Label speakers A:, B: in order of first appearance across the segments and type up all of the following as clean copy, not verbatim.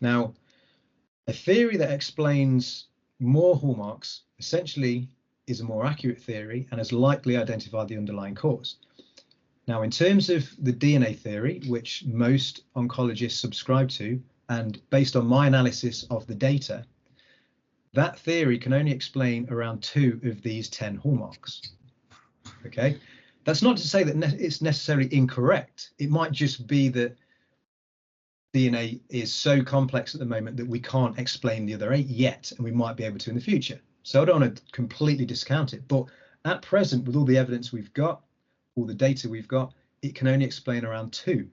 A: Now, a theory that explains more hallmarks essentially is a more accurate theory and has likely identified the underlying cause. Now, in terms of the DNA theory, which most oncologists subscribe to, and based on my analysis of the data, that theory can only explain around 2 of these 10 hallmarks. Okay, that's not to say that it's necessarily incorrect. It might just be that DNA is so complex at the moment that we can't explain the other 8 yet, and we might be able to in the future. So I don't want to completely discount it, but at present, with all the evidence we've got, all the data we've got, it can only explain around 2,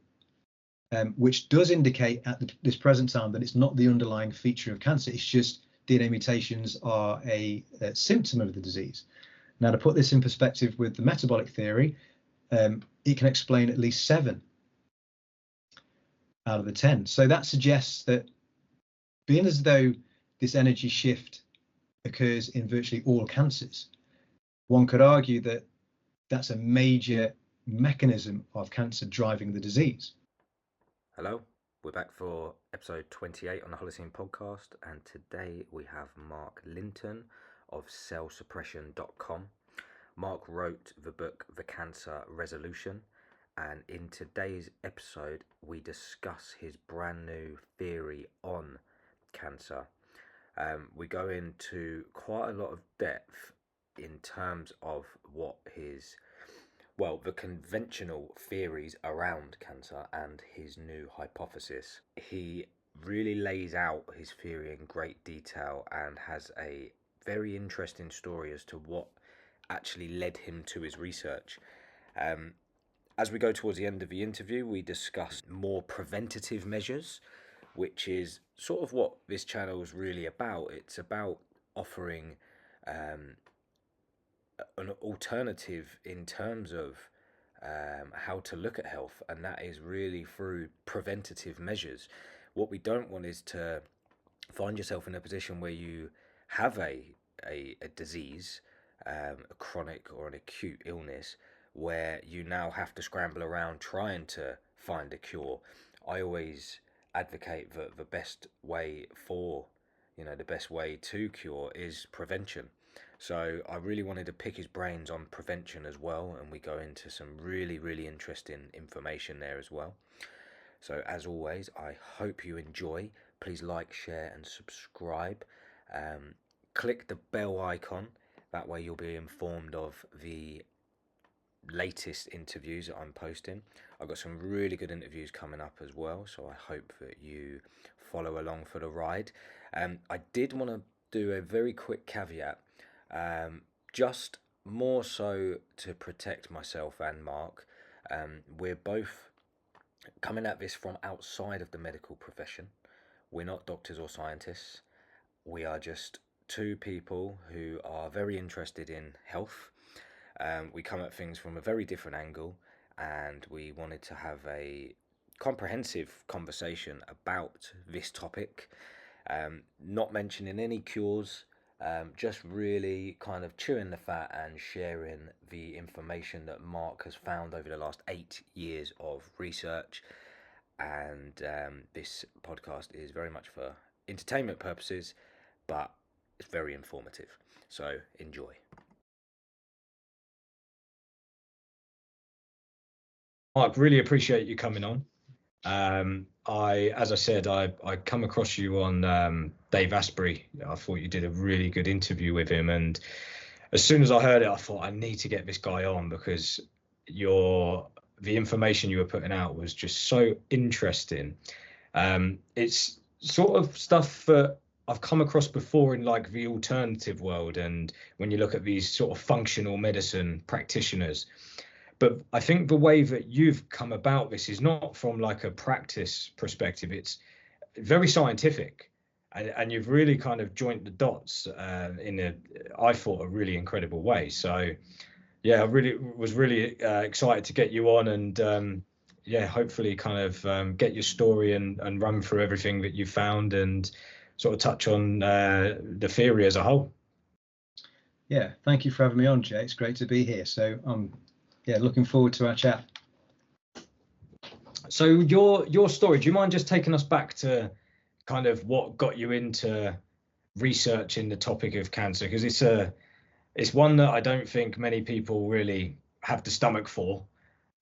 A: which does indicate at this present time that it's not the underlying feature of cancer. It's just DNA mutations are a symptom of the disease. Now, to put this in perspective with the metabolic theory, it can explain at least 7 out of the 10. So that suggests that, being as though this energy shift occurs in virtually all cancers, one could argue that that's a major mechanism of cancer driving the disease.
B: Hello, we're back for episode 28 on the Holocene podcast, and today we have Mark Lintern of cellsuppression.com. Mark wrote the book The Cancer Resolution, and in today's episode we discuss his brand new theory on cancer. We go into quite a lot of depth in terms of what the conventional theories around cancer and his new hypothesis. He really lays out his theory in great detail and has a very interesting story as to what actually led him to his research. As we go towards the end of the interview, we discuss more preventative measures, which is sort of what this channel is really about. It's about offering an alternative in terms of how to look at health, and that is really through preventative measures. What we don't want is to find yourself in a position where you have a disease, a chronic or an acute illness, where you now have to scramble around trying to find a cure. I always advocate that the best way to cure is prevention. So I really wanted to pick his brains on prevention as well, and we go into some really, really interesting information there as well. So as always, I hope you enjoy. Please like, share and subscribe. Click the bell icon, that way you'll be informed of the latest interviews that I'm posting. I've got some really good interviews coming up as well, so I hope that you follow along for the ride. I did want to do a very quick caveat, just more so to protect myself and Mark. We're both coming at this from outside of the medical profession. We're not doctors or scientists. We are just 2 people who are very interested in health. We come at things from a very different angle, and we wanted to have a comprehensive conversation about this topic, not mentioning any cures, just really kind of chewing the fat and sharing the information that Mark has found over the last 8 years of research. And this podcast is very much for entertainment purposes, but it's very informative. So enjoy.
C: Mark, really appreciate you coming on. As I said, I come across you on Dave Asprey. I thought you did a really good interview with him, and as soon as I heard it, I thought I need to get this guy on, because the information you were putting out was just so interesting. It's sort of stuff that I've come across before in like the alternative world, and when you look at these sort of functional medicine practitioners. But I think the way that you've come about this is not from like a practice perspective. It's very scientific, and you've really kind of joined the dots in I thought, a really incredible way. So yeah, I was really excited to get you on, and hopefully kind of get your story and run through everything that you found and sort of touch on the theory as a whole.
A: Yeah, thank you for having me on, Jay. It's great to be here. So looking forward to our chat.
C: So your story, do you mind just taking us back to kind of what got you into researching the topic of cancer, because it's one that I don't think many people really have the stomach for.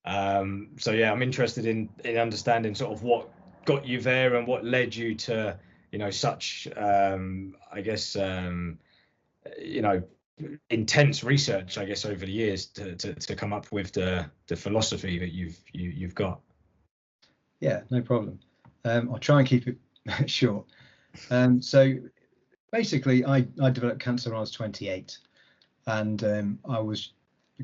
C: So yeah, I'm interested in understanding sort of what got you there and what led you to, such I guess intense research, I guess, over the years to come up with the philosophy that you've got.
A: Yeah, no problem. I'll try and keep it short. So basically, I developed cancer when I was 28, and I was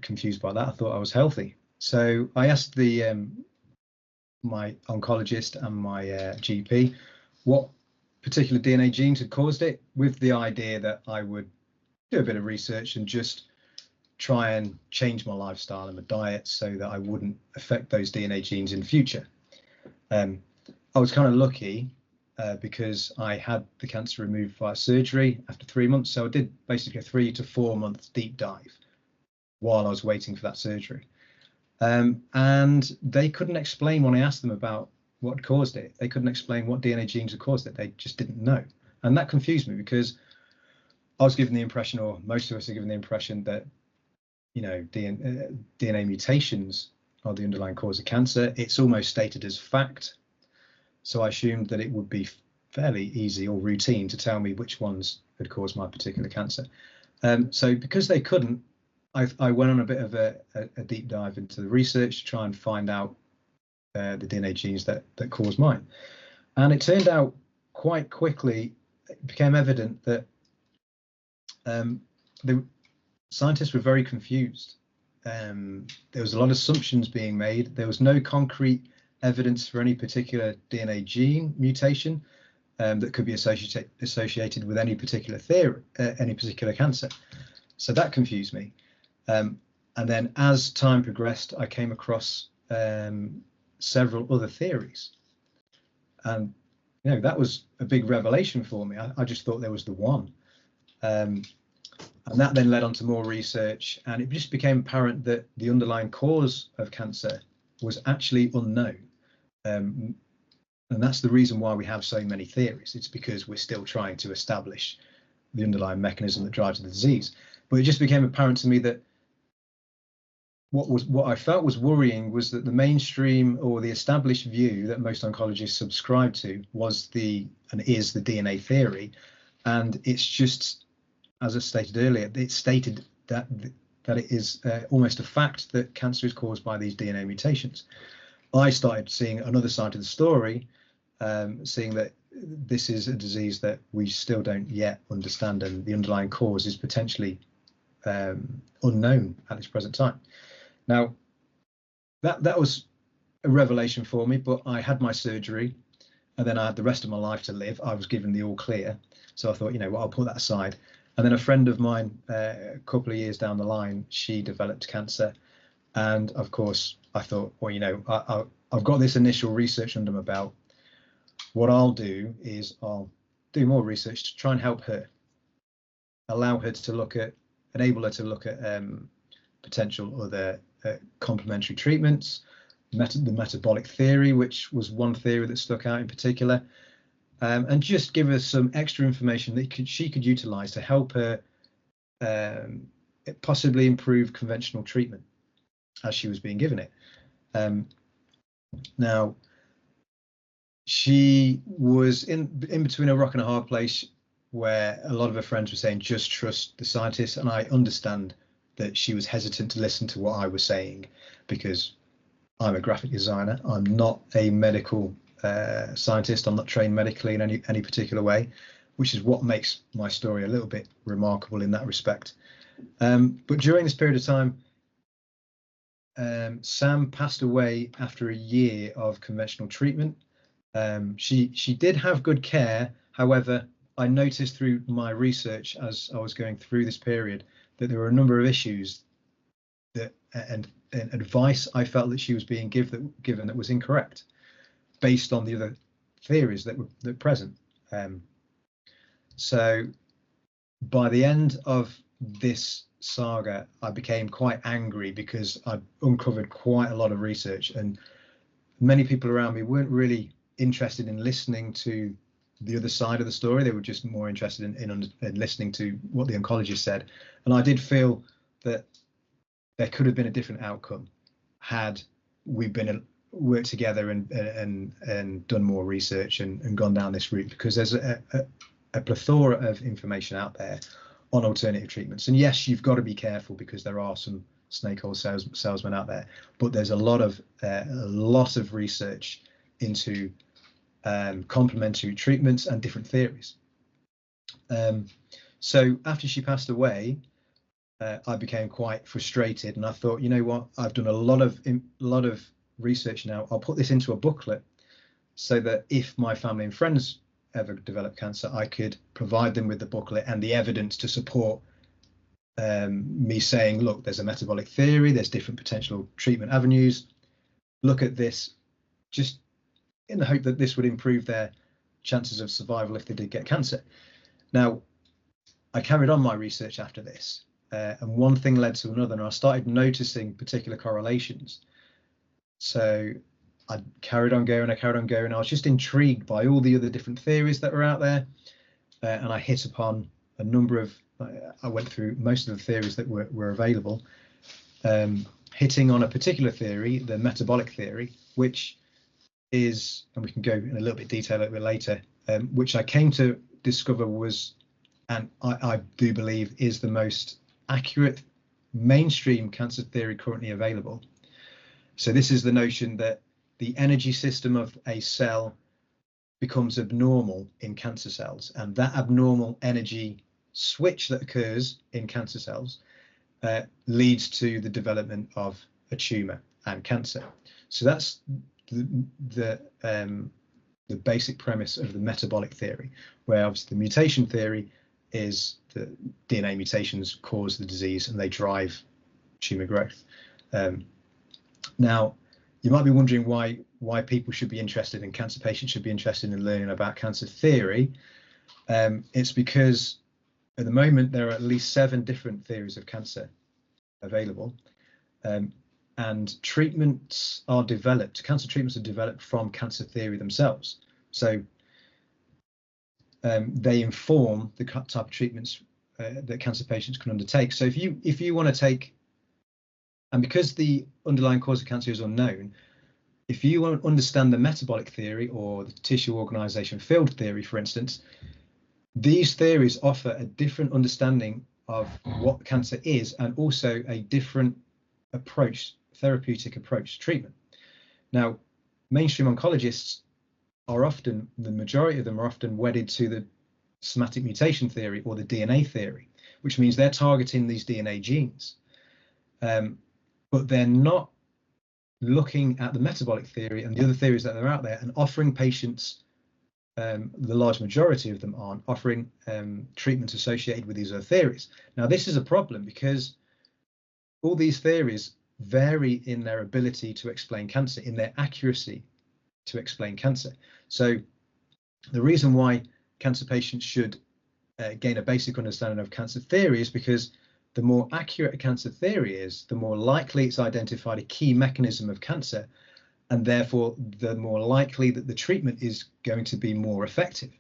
A: confused by that. I thought I was healthy. So I asked my oncologist and my GP what particular DNA genes had caused it, with the idea that I would do a bit of research and just try and change my lifestyle and my diet so that I wouldn't affect those DNA genes in the future. I was kind of lucky because I had the cancer removed via surgery after 3 months. So I did basically a 3 to 4 month deep dive while I was waiting for that surgery. And they couldn't explain when I asked them about what caused it. They couldn't explain what DNA genes had caused it. They just didn't know. And that confused me, because I was given the impression, or most of us are given the impression, that DNA mutations are the underlying cause of cancer. It's almost stated as fact. So I assumed that it would be fairly easy or routine to tell me which ones had caused my particular cancer. So because they couldn't, I went on a bit of a deep dive into the research to try and find out the DNA genes that cause mine. And it turned out quite quickly, it became evident that the scientists were very confused. There was a lot of assumptions being made. There was no concrete evidence for any particular DNA gene mutation that could be associated with any particular theory, any particular cancer. So that confused me. And then as time progressed, I came across several other theories. And that was a big revelation for me. I just thought there was the one. And that then led on to more research, and it just became apparent that the underlying cause of cancer was actually unknown. And that's the reason why we have so many theories. It's because we're still trying to establish the underlying mechanism that drives the disease. But it just became apparent to me that what I felt was worrying was that the mainstream, or the established view that most oncologists subscribe to, is the DNA theory. And it's just, as I stated earlier, it's stated that it is almost a fact that cancer is caused by these DNA mutations. I started seeing another side of the story, seeing that this is a disease that we still don't yet understand, and the underlying cause is potentially unknown at this present time. Now, that was a revelation for me, but I had my surgery, and then I had the rest of my life to live. I was given the all clear. So I thought, I'll put that aside. And then a friend of mine, a couple of years down the line, she developed cancer. And of course, I thought, I've got this initial research under my belt. What I'll do is I'll do more research to try and help her, enable her to look at potential other complementary treatments, the metabolic theory, which was one theory that stuck out in particular, and just give her some extra information that she could utilize to help her possibly improve conventional treatment as she was being given it. Now, she was in between a rock and a hard place, where a lot of her friends were saying, just trust the scientists. And I understand that she was hesitant to listen to what I was saying, because I'm a graphic designer. I'm not a medical scientist. I'm not trained medically in any particular way, which is what makes my story a little bit remarkable in that respect. But during this period of time, Sam passed away after a year of conventional treatment. She did have good care. However, I noticed through my research as I was going through this period that there were a number of issues and advice I felt that she was being given that was incorrect, based on the other theories that were present. So by the end of this saga, I became quite angry, because I uncovered quite a lot of research, and many people around me weren't really interested in listening to the other side of the story. They were just more interested in listening to what the oncologist said. And I did feel that there could have been a different outcome had we been worked together and done more research and gone down this route, because there's a plethora of information out there on alternative treatments. And yes, you've got to be careful because there are some snake oil salesmen out there, but there's a lot of research into complementary treatments and different theories. So after she passed away, I became quite frustrated, and I thought, you know what, I've done a lot of research now. I'll put this into a booklet so that if my family and friends ever develop cancer, I could provide them with the booklet and the evidence to support me saying, look, there's a metabolic theory, there's different potential treatment avenues. Look at this, just in the hope that this would improve their chances of survival if they did get cancer. Now, I carried on my research after this, and one thing led to another, and I started noticing particular correlations. So I carried on going. I was just intrigued by all the other different theories that were out there, and I hit upon a number of, I went through most of the theories that were available, hitting on a particular theory, the metabolic theory, which is, and we can go in a little bit detail a little bit later, which I came to discover was, and I do believe is the most accurate mainstream cancer theory currently available. So this is the notion that the energy system of a cell becomes abnormal in cancer cells, and that abnormal energy switch that occurs in cancer cells leads to the development of a tumor and cancer. So that's the basic premise of the metabolic theory, where obviously the mutation theory is that DNA mutations cause the disease and they drive tumor growth. Now, you might be wondering why people should be interested in cancer, patients should be interested in learning about cancer theory. It's because at the moment there are at least 7 different theories of cancer available, and treatments are developed. Cancer treatments are developed from cancer theory themselves. So they inform the type of treatments that cancer patients can undertake. So if you want to take, and because the underlying cause of cancer is unknown, if you want to understand the metabolic theory or the tissue organization field theory, for instance, these theories offer a different understanding of what cancer is, and also a different approach, therapeutic approach to treatment. Now, mainstream oncologists are often, the majority of them are often wedded to the somatic mutation theory or the DNA theory, which means they're targeting these DNA genes. But they're not looking at the metabolic theory and the other theories that are out there and offering patients, the large majority of them aren't offering treatments associated with these other theories. Now, this is a problem because all these theories vary in their ability to explain cancer, in their accuracy to explain cancer. So the reason why cancer patients should gain a basic understanding of cancer theory is because the more accurate a cancer theory is, the more likely it's identified a key mechanism of cancer, and therefore the more likely that the treatment is going to be more effective.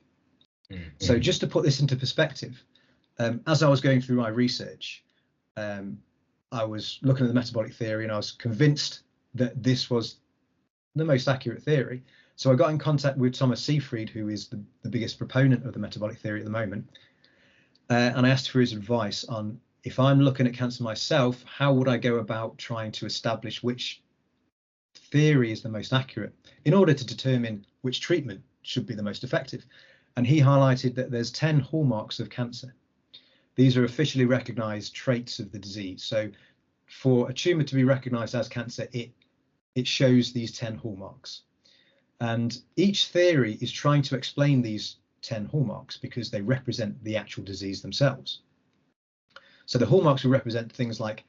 A: Mm-hmm. So just to put this into perspective, as I was going through my research, I was looking at the metabolic theory and I was convinced that this was the most accurate theory. So I got in contact with Thomas Seyfried, who is the biggest proponent of the metabolic theory at the moment, and I asked for his advice on, if I'm looking at cancer myself, how would I go about trying to establish which theory is the most accurate in order to determine which treatment should be the most effective? And he highlighted that there's 10 hallmarks of cancer. These are officially recognized traits of the disease. So for a tumor to be recognized as cancer, it shows these 10 hallmarks. And each theory is trying to explain these 10 hallmarks because they represent the actual disease themselves. So the hallmarks will represent things like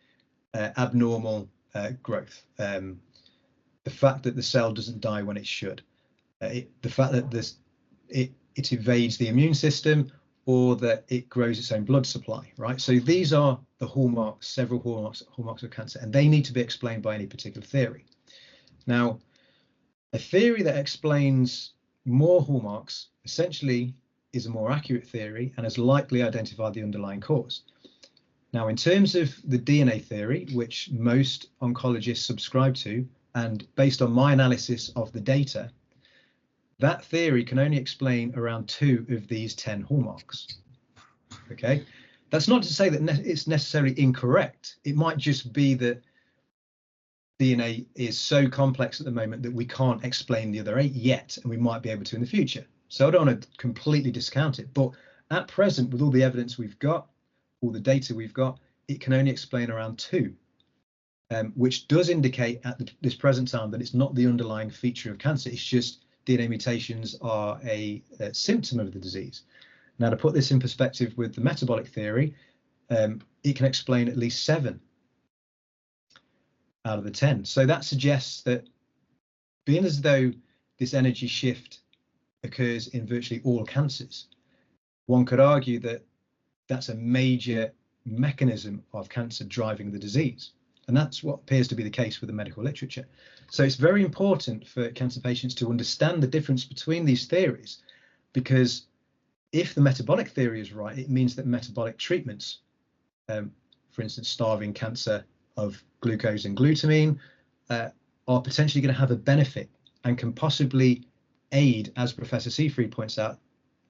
A: abnormal growth, the fact that the cell doesn't die when it should, the fact that it evades the immune system, or that it grows its own blood supply, right? So these are the hallmarks, several hallmarks of cancer, and they need to be explained by any particular theory. Now, a theory that explains more hallmarks essentially is a more accurate theory and has likely identified the underlying cause. Now, in terms of the DNA theory, which most oncologists subscribe to, and based on my analysis of the data, that theory can only explain around 2 of these 10 hallmarks. Okay, that's not to say that it's necessarily incorrect. It might just be that DNA is so complex at the moment that we can't explain the other 8 yet, and we might be able to in the future. So I don't want to completely discount it, but at present, with all the evidence we've got, all the data we've got, it can only explain around 2, which does indicate at this present time that it's not the underlying feature of cancer. It's just DNA mutations are a symptom of the disease. Now, to put this in perspective with the metabolic theory, it can explain at least 7 out of the 10. So that suggests that, being as though this energy shift occurs in virtually all cancers, one could argue that that's a major mechanism of cancer driving the disease. And that's what appears to be the case with the medical literature. So it's very important for cancer patients to understand the difference between these theories, because if the metabolic theory is right, it means that metabolic treatments, for instance, starving cancer of glucose and glutamine, are potentially going to have a benefit and can possibly aid, as Professor Seafried points out,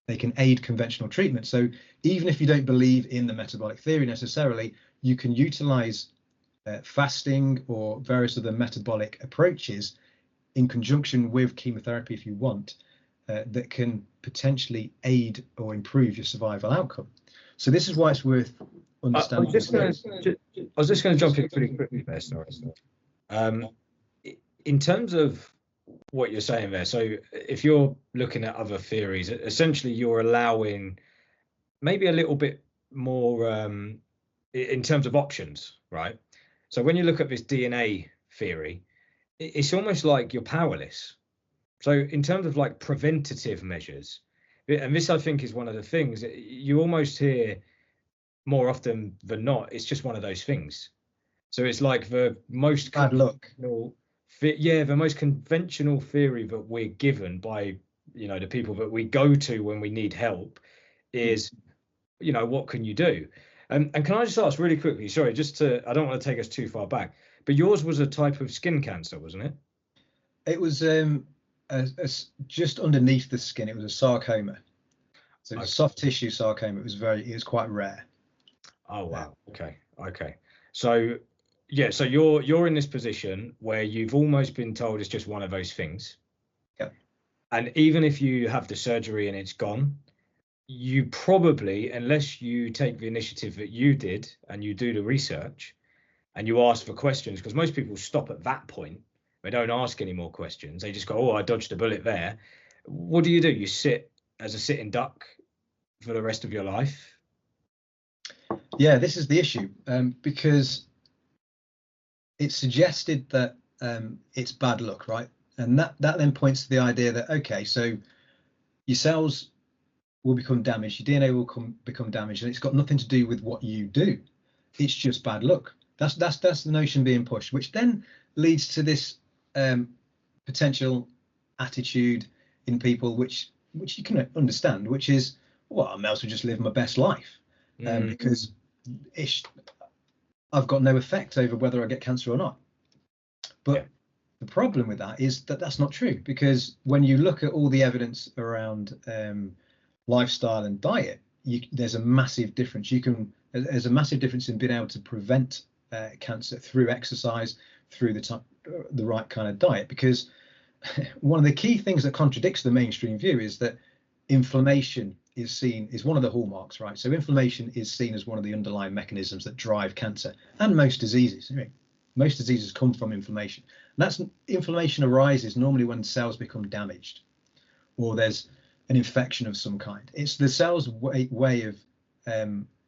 A: they can aid conventional treatment. So even if you don't believe in the metabolic theory necessarily, you can utilize fasting or various other metabolic approaches in conjunction with chemotherapy if you want, that can potentially aid or improve your survival outcome. So this is why it's worth understanding.
C: I was just going to jump in pretty quickly there, sorry. In terms of what you're saying there, so if you're looking at other theories, essentially you're allowing maybe a little bit more in terms of options, right? So when you look at this DNA theory, it's almost like you're powerless. So in terms of like preventative measures, and this I think is one of the things you almost hear more often than not, it's just one of those things. So it's like the most
A: bad luck.
C: Yeah, the most conventional theory that we're given by, the people that we go to when we need help is, what can you do? And can I just ask really quickly, sorry, I don't want to take us too far back, but yours was a type of skin cancer, wasn't it?
A: It was just underneath the skin. It was a sarcoma. So it was soft tissue sarcoma. It was quite rare.
C: Oh wow. Okay. So yeah, so you're in this position where you've almost been told it's just one of those things.
A: Yeah.
C: And even if you have the surgery and it's gone, you probably, unless you take the initiative that you did and you do the research and you ask for questions, because most people stop at that point. They don't ask any more questions. They just go, oh, I dodged a bullet there. What do? You sit as a sitting duck for the rest of your life?
A: Yeah, this is the issue, because it's suggested that it's bad luck, right? And that then points to the idea that, okay, so your cells will become damaged, your DNA will become damaged, and it's got nothing to do with what you do. It's just bad luck. That's the notion being pushed, which then leads to this potential attitude in people, which you can understand, which is, well, I may as well just live my best life, because I've got no effect over whether I get cancer or not. But the problem with that is that that's not true, because when you look at all the evidence around lifestyle and diet, there's a massive difference. There's a massive difference in being able to prevent cancer through exercise, through the right kind of diet, because one of the key things that contradicts the mainstream view is that inflammation is one of the hallmarks, right? So inflammation is seen as one of the underlying mechanisms that drive cancer and most diseases. Most diseases come from inflammation. And inflammation arises normally when cells become damaged or there's an infection of some kind. It's the cell's way of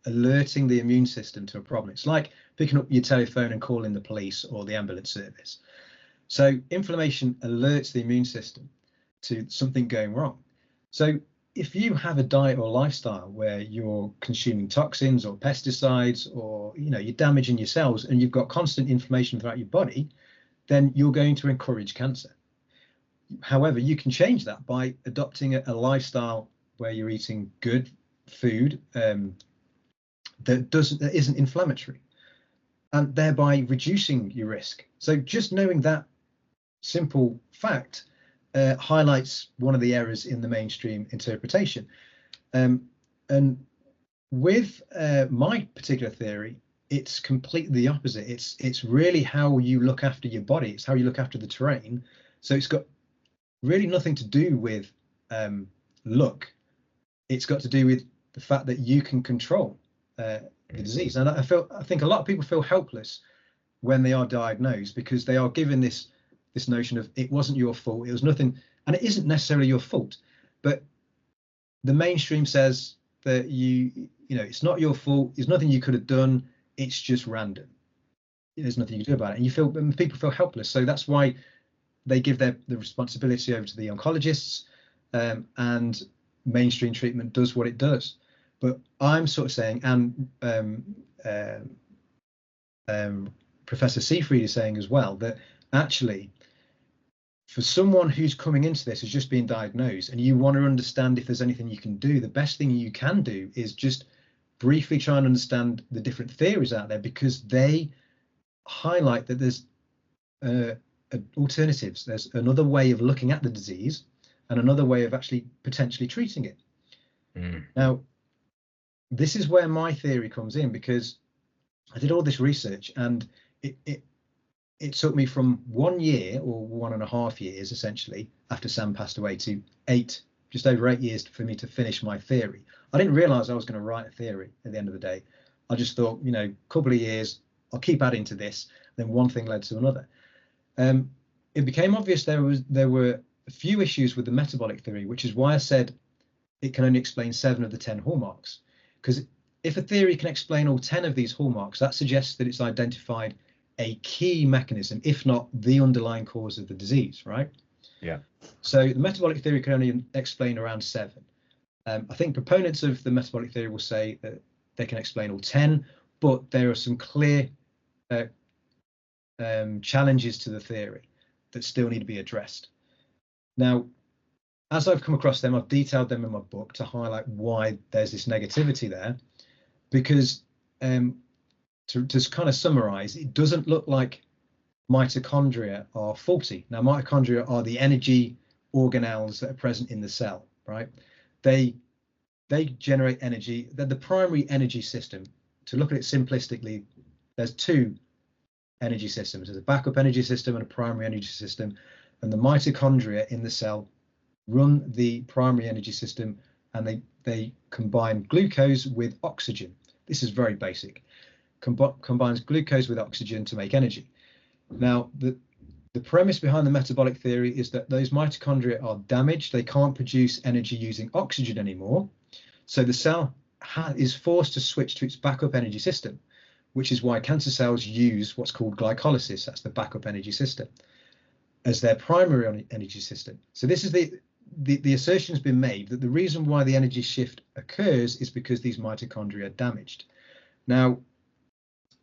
A: alerting the immune system to a problem. It's like picking up your telephone and calling the police or the ambulance service. So inflammation alerts the immune system to something going wrong. So if you have a diet or lifestyle where you're consuming toxins or pesticides, or you're damaging your cells and you've got constant inflammation throughout your body, then you're going to encourage cancer. However, you can change that by adopting a lifestyle where you're eating good food that isn't inflammatory, and thereby reducing your risk. So just knowing that simple fact highlights one of the errors in the mainstream interpretation. And with my particular theory, it's completely the opposite. It's really how you look after your body. It's how you look after the terrain. So it's got really nothing to do with luck. It's got to do with the fact that you can control the disease. And I think a lot of people feel helpless when they are diagnosed, because they are given this notion of it wasn't your fault, it was nothing, and it isn't necessarily your fault. But the mainstream says that you know it's not your fault, there's nothing you could have done, it's just random, there's nothing you can do about it, and people feel helpless. So that's why they give the responsibility over to the oncologists, and mainstream treatment does what it does. But I'm sort of saying, and Professor Seafried is saying as well, that actually for someone who's coming into this, who's just been diagnosed, and you want to understand if there's anything you can do, the best thing you can do is just briefly try and understand the different theories out there, because they highlight that there's alternatives. There's another way of looking at the disease and another way of actually potentially treating it. Now, this is where my theory comes in, because I did all this research, and it took me from 1 year or 1.5 years essentially after Sam passed away to just over 8 years for me to finish my theory. I didn't realize I was going to write a theory at the end of the day. I just thought, you know, a couple of years, I'll keep adding to this. Then one thing led to another. It became obvious there were a few issues with the metabolic theory, which is why I said it can only explain 7 of the 10 hallmarks. Because if a theory can explain all 10 of these hallmarks, that suggests that it's identified a key mechanism, if not the underlying cause of the disease, right?
C: Yeah.
A: So the metabolic theory can only explain around 7. I think proponents of the metabolic theory will say that they can explain all 10, but there are some clear challenges to the theory that still need to be addressed. Now, as I've come across them, I've detailed them in my book to highlight why there's this negativity there, because to kind of summarize, it doesn't look like mitochondria are faulty. Now, mitochondria are the energy organelles that are present in the cell, right? They generate energy. They're the primary energy system. To look at it simplistically, there's 2 energy systems. There's a backup energy system and a primary energy system, and the mitochondria in the cell run the primary energy system, and they combine glucose with oxygen. This is very basic. Combines glucose with oxygen to make energy. Now, the premise behind the metabolic theory is that those mitochondria are damaged. They can't produce energy using oxygen anymore. So the cell is forced to switch to its backup energy system, which is why cancer cells use what's called glycolysis, that's the backup energy system, as their primary energy system. So this is the assertion has been made that the reason why the energy shift occurs is because these mitochondria are damaged. Now,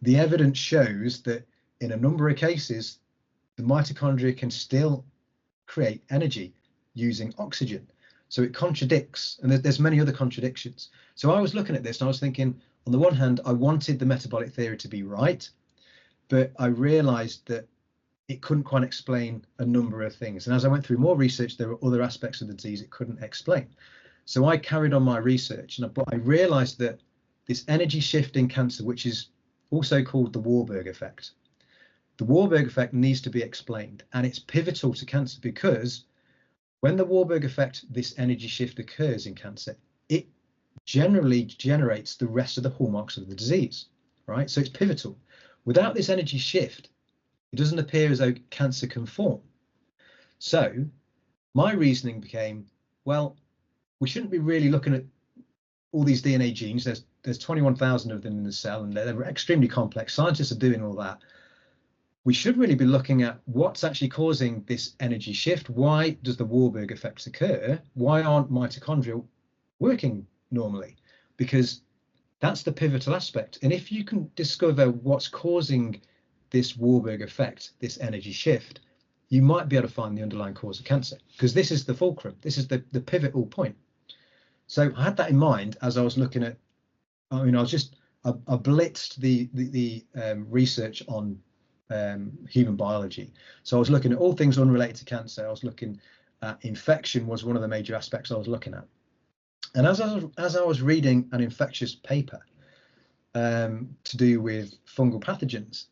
A: the evidence shows that in a number of cases, the mitochondria can still create energy using oxygen. So it contradicts, and there's many other contradictions. So I was looking at this and I was thinking, on the one hand, I wanted the metabolic theory to be right, but I realized that it couldn't quite explain a number of things. And as I went through more research, there were other aspects of the disease it couldn't explain. So I carried on my research, and I realized that this energy shift in cancer, which is also called the Warburg effect, the Warburg effect needs to be explained, and it's pivotal to cancer, because when the Warburg effect, this energy shift occurs in cancer, it generally generates the rest of the hallmarks of the disease, right? So it's pivotal. Without this energy shift, it doesn't appear as though cancer can form. So my reasoning became, well, we shouldn't be really looking at all these DNA genes. There's 21,000 of them in the cell, and they're extremely complex. Scientists are doing all that. We should really be looking at what's actually causing this energy shift. Why does the Warburg effect occur? Why aren't mitochondria working normally? Because that's the pivotal aspect. And if you can discover what's causing this Warburg effect, this energy shift, you might be able to find the underlying cause of cancer, because this is the fulcrum. This is the pivotal point. So I had that in mind as I was looking at, I mean, I blitzed the research on human biology. So I was looking at all things unrelated to cancer. I was looking at infection was one of the major aspects I was looking at. And as I was reading an infectious paper to do with fungal pathogens,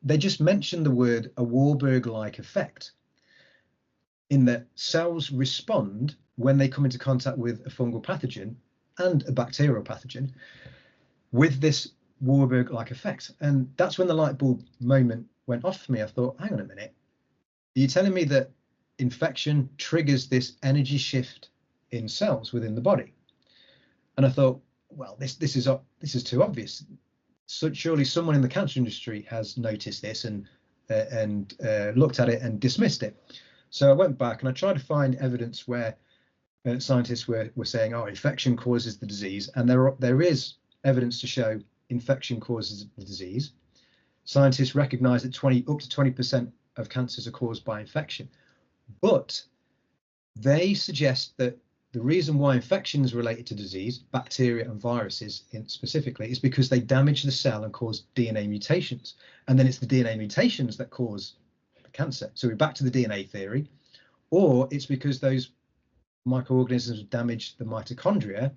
A: they just mentioned the word a Warburg-like effect, in that cells respond when they come into contact with a fungal pathogen and a bacterial pathogen with this Warburg-like effect. And that's when the light bulb moment went off for me. I thought, hang on a minute, are you telling me that infection triggers this energy shift in cells within the body? And I thought, well, this is too obvious. So surely someone in the cancer industry has noticed this and looked at it and dismissed it. So I went back and I tried to find evidence where scientists were saying, oh, infection causes the disease, and there is evidence to show infection causes the disease. Scientists recognize that up to 20% of cancers are caused by infection, but they suggest that the reason why infection is related to disease, bacteria and viruses specifically, is because they damage the cell and cause DNA mutations. And then it's the DNA mutations that cause the cancer. So we're back to the DNA theory, or it's because those microorganisms damage the mitochondria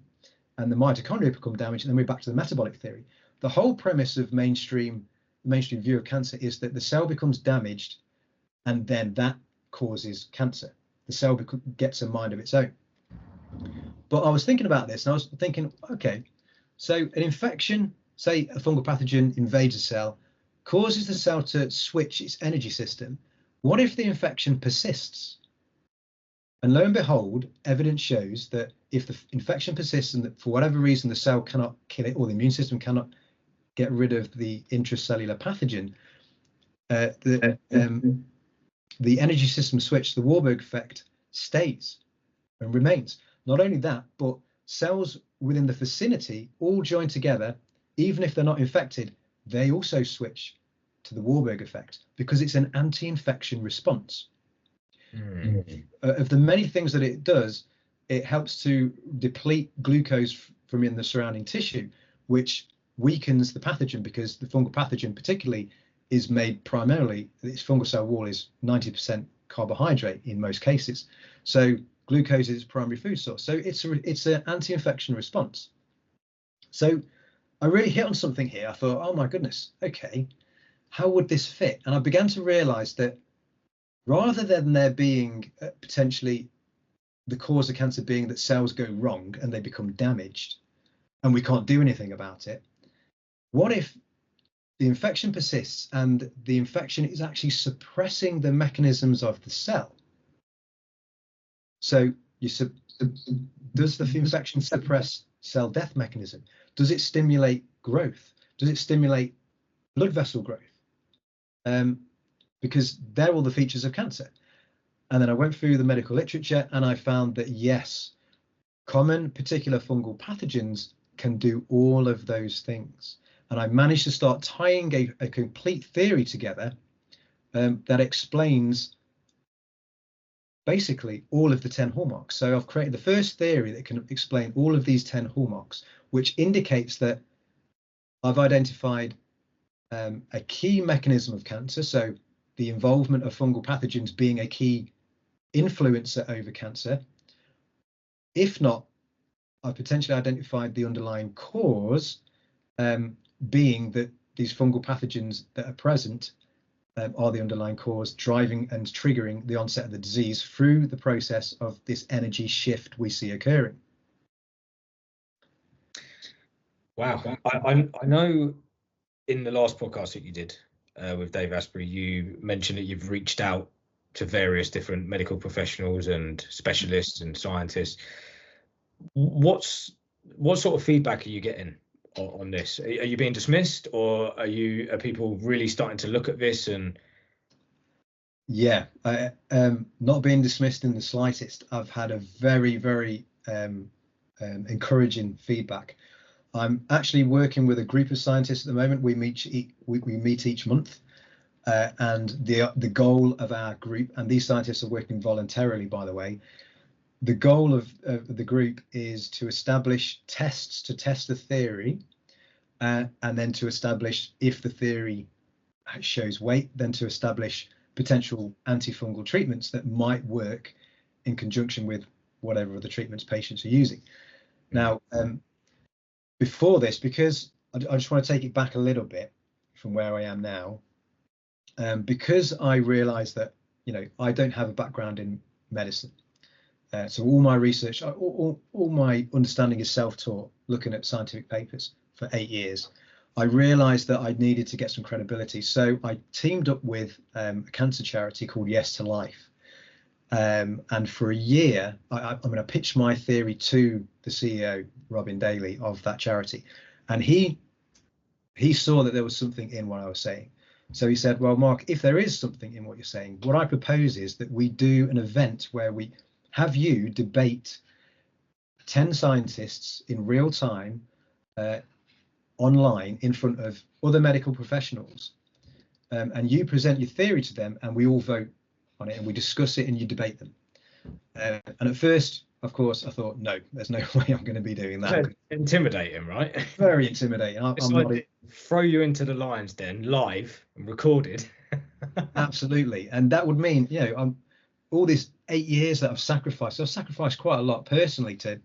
A: and the mitochondria become damaged, and then we're back to the metabolic theory. The whole premise of mainstream view of cancer is that the cell becomes damaged and then that causes cancer. The cell gets a mind of its own. But I was thinking about this and I was thinking, okay, so an infection, say a fungal pathogen invades a cell, causes the cell to switch its energy system. What if the infection persists? And lo and behold, evidence shows that if the infection persists and that for whatever reason the cell cannot kill it, or the immune system cannot get rid of the intracellular pathogen, the energy system switch, the Warburg effect, stays and remains. Not only that, but cells within the vicinity all join together, even if they're not infected, they also switch to the Warburg effect because it's an anti-infection response. Of the many things that it does, it helps to deplete glucose from in the surrounding tissue, which weakens the pathogen, because the fungal pathogen particularly is made primarily, its fungal cell wall is 90% carbohydrate in most cases. So glucose is its primary food source. So it's an anti-infection response. So I really hit on something here. I thought, oh my goodness, okay, how would this fit? And I began to realize that rather than there being potentially the cause of cancer being that cells go wrong and they become damaged and we can't do anything about it, what if the infection persists and the infection is actually suppressing the mechanisms of the cell? So does the infection suppress cell death mechanism? Does it stimulate growth? Does it stimulate blood vessel growth? Because they're all the features of cancer. And then I went through the medical literature and I found that yes, common particular fungal pathogens can do all of those things. And I managed to start tying a complete theory together that explains basically all of the 10 hallmarks. So I've created the first theory that can explain all of these 10 hallmarks, which indicates that I've identified a key mechanism of cancer. So the involvement of fungal pathogens being a key influencer over cancer. If not, I've potentially identified the underlying cause, being that these fungal pathogens that are present are the underlying cause, driving and triggering the onset of the disease through the process of this energy shift we see occurring.
C: Wow. I know in the last podcast that you did with Dave Asprey, you mentioned that you've reached out to various different medical professionals and specialists and scientists. What sort of feedback are you getting on this? Are you being dismissed, or are people really starting to look at this? And
A: yeah, not being dismissed in the slightest. I've had a very, very encouraging feedback. I'm actually working with a group of scientists at the moment. We meet each month, And the goal of our group, and these scientists are working voluntarily, by the way, the goal of the group is to establish tests to test the theory, and then to establish, if the theory shows weight, then to establish potential antifungal treatments that might work in conjunction with whatever other treatments patients are using. Now, before this, because I just want to take it back a little bit from where I am now, because I realized that, I don't have a background in medicine. So all my research, all my understanding is self-taught, looking at scientific papers for 8 years. I realized that I needed to get some credibility. So I teamed up with a cancer charity called Yes to Life. And for a year, I pitched my theory to the CEO, Robin Daly, of that charity. And he saw that there was something in what I was saying. So he said, well, Mark, if there is something in what you're saying, what I propose is that we do an event where we have you debate 10 scientists in real time online in front of other medical professionals. And you present your theory to them, and we all vote on it, and we discuss it, and you debate them. And at first, of course, I thought, no, there's no way I'm going to be doing that.
C: Intimidating, right?
A: Very intimidating. I'm not
C: throw you into the lion's den live and recorded.
A: Absolutely. And that would mean, all these 8 years that I've sacrificed quite a lot personally to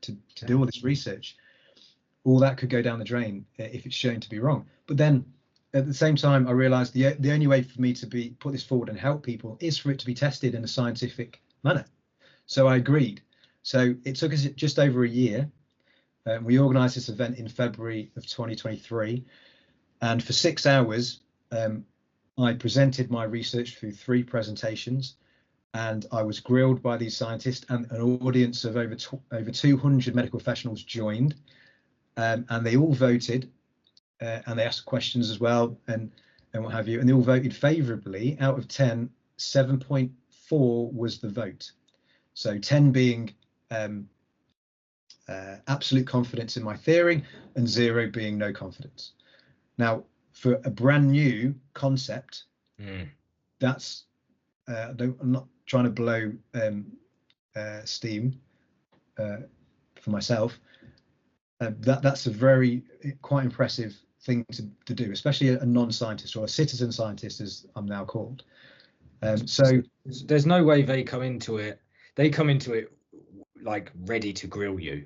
A: do all this research. All that could go down the drain if it's shown to be wrong. But then at the same time, I realized the only way for me to put this forward and help people is for it to be tested in a scientific manner. So I agreed. So it took us just over a year. We organized this event in February of 2023. And for 6 hours, I presented my research through 3 presentations. And I was grilled by these scientists, and an audience of over 200 medical professionals joined. And they all voted, and they asked questions as well, and what have you. And they all voted favourably. Out of 10, 7.4 was the vote. So 10 being absolute confidence in my theory, and 0 being no confidence. Now, for a brand new concept, that's I'm not trying to blow steam for myself. That's a quite impressive thing to do, especially a non-scientist, or a citizen scientist, as I'm now called. So
C: there's no way they come into it. They come into it like ready to grill you.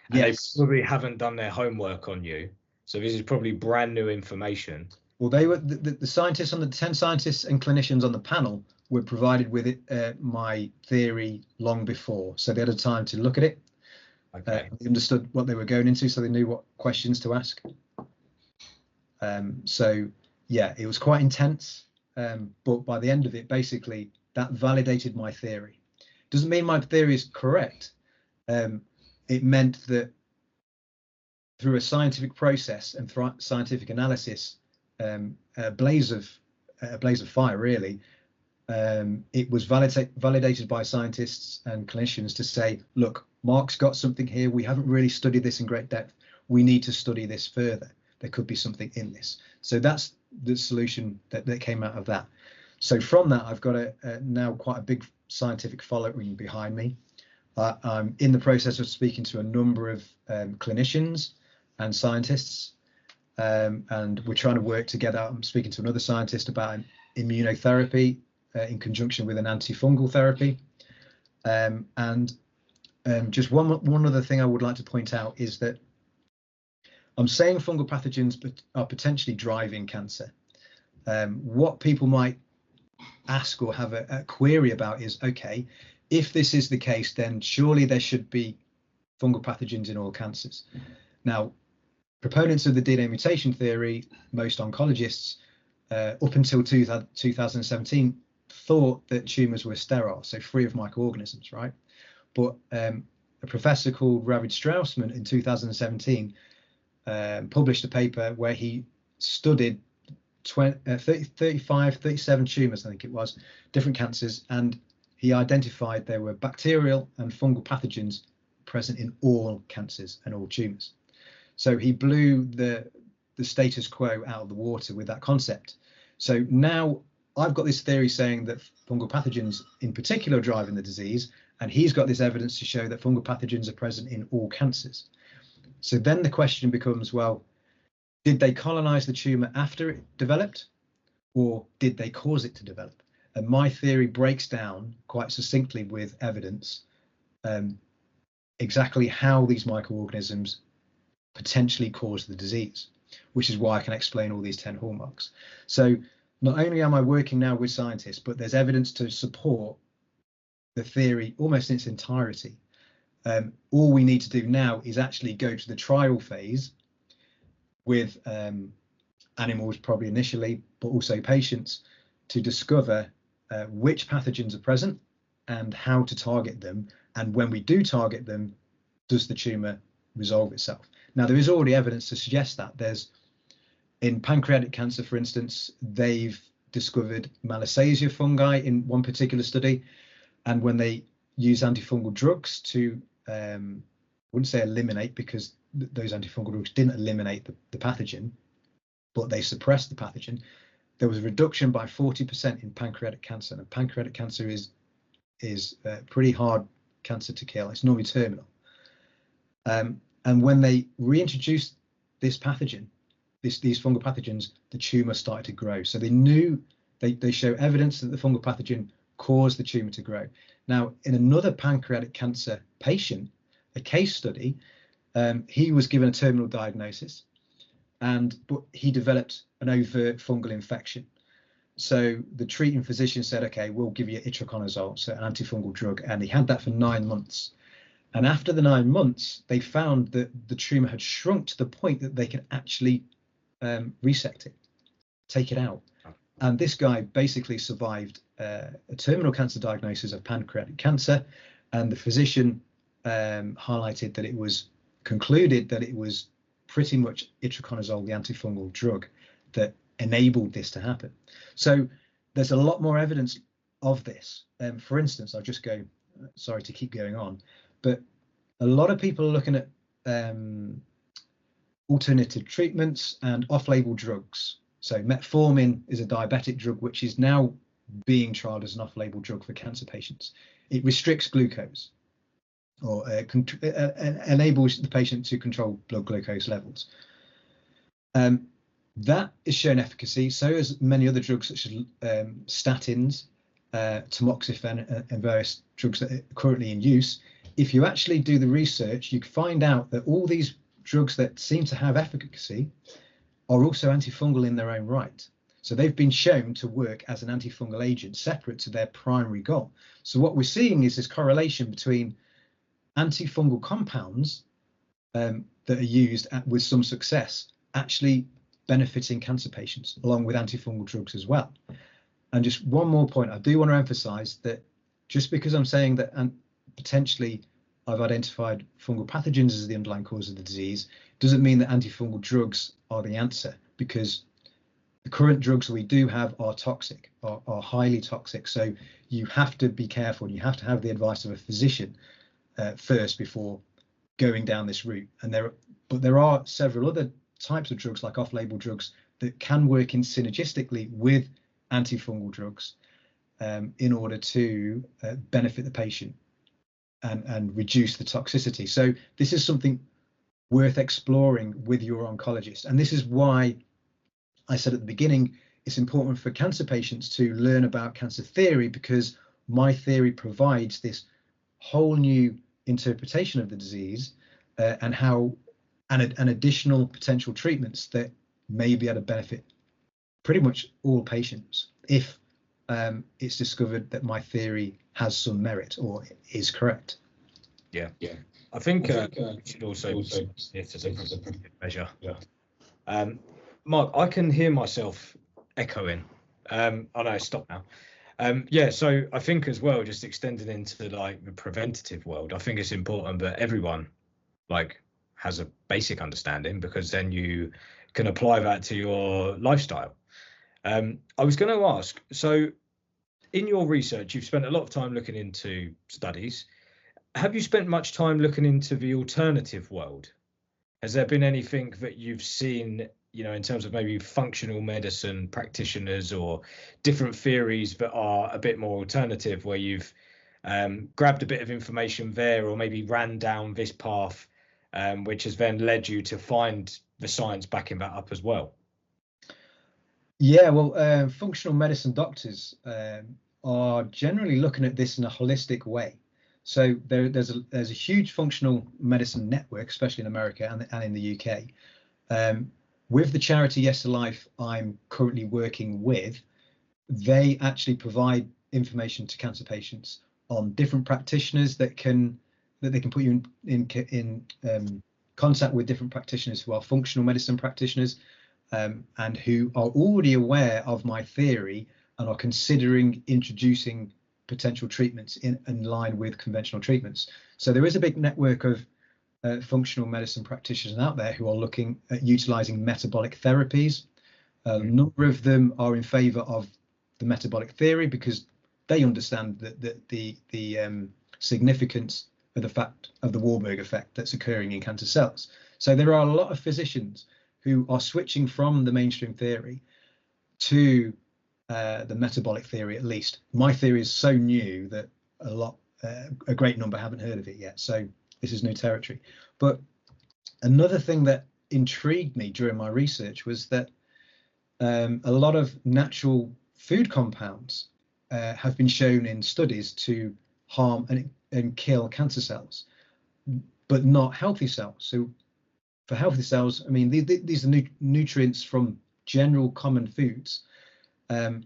C: And yes. They probably haven't done their homework on you. So this is probably brand new information.
A: Well, they were the scientists, on the 10 scientists and clinicians on the panel were provided with my theory long before. So they had a time to look at it. Okay. They understood what they were going into, so they knew what questions to ask. So yeah, it was quite intense. But by the end of it, basically, that validated my theory. Doesn't mean my theory is correct. It meant that through a scientific process and scientific analysis, a blaze of fire, really, it was validated by scientists and clinicians to say, look, Mark's got something here. We haven't really studied this in great depth. We need to study this further. There could be something in this. So that's the solution that came out of that. So from that, I've got now quite a big scientific following behind me. I'm in the process of speaking to a number of clinicians and scientists, and we're trying to work together. I'm speaking to another scientist about immunotherapy in conjunction with an antifungal therapy. And just one other thing I would like to point out is that I'm saying fungal pathogens are potentially driving cancer. What people might ask or have a query about is, okay, if this is the case, then surely there should be fungal pathogens in all cancers. Now, proponents of the DNA mutation theory, most oncologists, up until 2017, thought that tumors were sterile, so free of microorganisms, right? But a professor called Ravid Straussman in 2017 published a paper where he studied 37 tumors, I think it was, different cancers, and he identified there were bacterial and fungal pathogens present in all cancers and all tumors. So he blew the status quo out of the water with that concept. So now I've got this theory saying that fungal pathogens in particular are driving the disease, and he's got this evidence to show that fungal pathogens are present in all cancers. So then the question becomes, well, did they colonize the tumor after it developed, or did they cause it to develop? And my theory breaks down quite succinctly with evidence exactly how these microorganisms potentially cause the disease, which is why I can explain all these 10 hallmarks. So not only am I working now with scientists, but there's evidence to support the theory almost in its entirety. All we need to do now is actually go to the trial phase with animals, probably initially, but also patients, to discover which pathogens are present and how to target them. And when we do target them, does the tumor resolve itself? Now, there is already evidence to suggest that. There's, in pancreatic cancer, for instance, they've discovered Malassezia fungi in one particular study. And when they use antifungal drugs to, I wouldn't say eliminate, because those antifungal drugs didn't eliminate the pathogen, but they suppressed the pathogen, there was a reduction by 40% in pancreatic cancer. And pancreatic cancer is a pretty hard cancer to kill. It's normally terminal. And when they reintroduced this pathogen, these fungal pathogens, the tumor started to grow. So they knew, they show evidence that the fungal pathogen caused the tumor to grow. Now, in another pancreatic cancer patient, a case study, he was given a terminal diagnosis, but he developed an overt fungal infection. So the treating physician said, okay, we'll give you itraconazole, so an antifungal drug, and he had that for 9 months. And after the 9 months, they found that the tumor had shrunk to the point that they could actually resect it, take it out. And this guy basically survived a terminal cancer diagnosis of pancreatic cancer, and the physician highlighted that it was concluded that it was pretty much itraconazole, the antifungal drug, that enabled this to happen. So there's a lot more evidence of this. For instance, I'll just go, sorry to keep going on, but a lot of people are looking at alternative treatments and off-label drugs. So metformin is a diabetic drug, which is now being trialed as an off-label drug for cancer patients. It restricts glucose, or enables the patient to control blood glucose levels. That is shown efficacy. So as many other drugs such as statins, tamoxifen, and various drugs that are currently in use. If you actually do the research, you can find out that all these drugs that seem to have efficacy are also antifungal in their own right. So they've been shown to work as an antifungal agent separate to their primary goal. So what we're seeing is this correlation between antifungal compounds that are used with some success actually benefiting cancer patients, along with antifungal drugs as well. And just one more point, I do want to emphasize that just because I'm saying that potentially I've identified fungal pathogens as the underlying cause of the disease, doesn't mean that antifungal drugs are the answer, because the current drugs we do have are toxic, are highly toxic. So you have to be careful, and you have to have the advice of a physician first before going down this route. But there are several other types of drugs, like off-label drugs, that can work in synergistically with antifungal drugs in order to benefit the patient and reduce the toxicity. So this is something worth exploring with your oncologist. And this is why I said at the beginning, it's important for cancer patients to learn about cancer theory, because my theory provides this whole new interpretation of the disease and additional potential treatments that may be able to benefit pretty much all patients if it's discovered that my theory has some merit or is correct.
C: Yeah. I think we should also if there's a measure. Mark, I can hear myself echoing. Oh no, stop now. So I think as well, just extending into like the preventative world, I think it's important that everyone has a basic understanding, because then you can apply that to your lifestyle. I was going to ask, so in your research, you've spent a lot of time looking into studies. Have you spent much time looking into the alternative world? Has there been anything that you've seen, in terms of maybe functional medicine practitioners or different theories that are a bit more alternative, where you've grabbed a bit of information there, or maybe ran down this path, which has then led you to find the science backing that up as well?
A: Yeah, well, functional medicine doctors are generally looking at this in a holistic way. So there's a huge functional medicine network, especially in America and in the UK. With the charity Yes to Life I'm currently working with, they actually provide information to cancer patients on different practitioners that they can put you in contact with different practitioners who are functional medicine practitioners, and who are already aware of my theory and are considering introducing potential treatments in line with conventional treatments. So there is a big network of functional medicine practitioners out there who are looking at utilizing metabolic therapies. A number of them are in favor of the metabolic theory because they understand that the significance of the fact of the Warburg effect that's occurring in cancer cells. So there are a lot of physicians who are switching from the mainstream theory to the metabolic theory. At least my theory is so new that a great number haven't heard of it yet. So this is new territory. But another thing that intrigued me during my research was that a lot of natural food compounds have been shown in studies to harm and kill cancer cells, but not healthy cells. So for healthy cells, I mean, these are nutrients from general common foods, and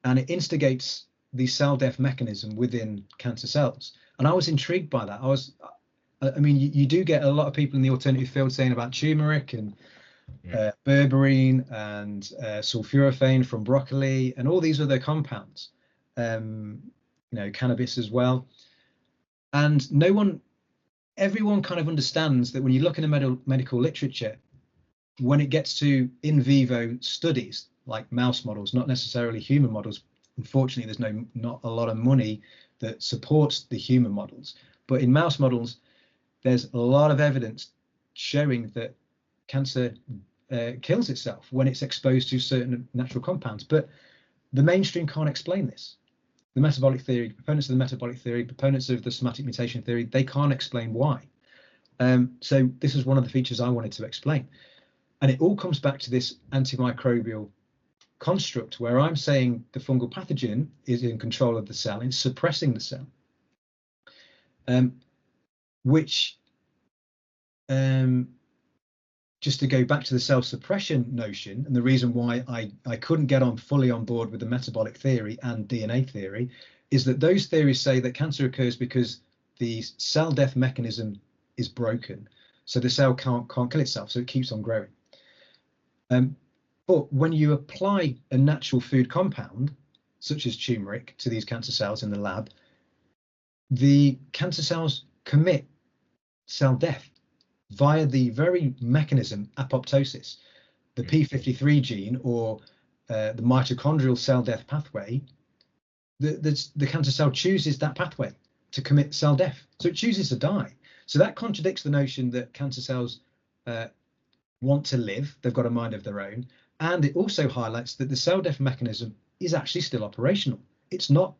A: it instigates the cell death mechanism within cancer cells. And I was intrigued by that. I mean, you do get a lot of people in the alternative field saying about turmeric and berberine and sulforaphane from broccoli and all these other compounds, cannabis as well. And everyone kind of understands that when you look in the medical literature, when it gets to in vivo studies like mouse models, not necessarily human models, unfortunately, there's not a lot of money that supports the human models. But in mouse models, there's a lot of evidence showing that cancer kills itself when it's exposed to certain natural compounds. But the mainstream can't explain this. The metabolic theory, proponents of the metabolic theory, proponents of the somatic mutation theory, they can't explain why. So this is one of the features I wanted to explain. And it all comes back to this antimicrobial construct where I'm saying the fungal pathogen is in control of the cell, it's suppressing the cell, which, just to go back to the self-suppression notion, and the reason why I couldn't get fully on board with the metabolic theory and DNA theory, is that those theories say that cancer occurs because the cell death mechanism is broken. So the cell can't kill itself, so it keeps on growing. But when you apply a natural food compound, such as turmeric, to these cancer cells in the lab, the cancer cells commit cell death via the very mechanism apoptosis. The p53 gene, or the mitochondrial cell death pathway, the cancer cell chooses that pathway to commit cell death. So it chooses to die. So that contradicts the notion that cancer cells want to live. They've got a mind of their own. And it also highlights that the cell death mechanism is actually still operational. It's not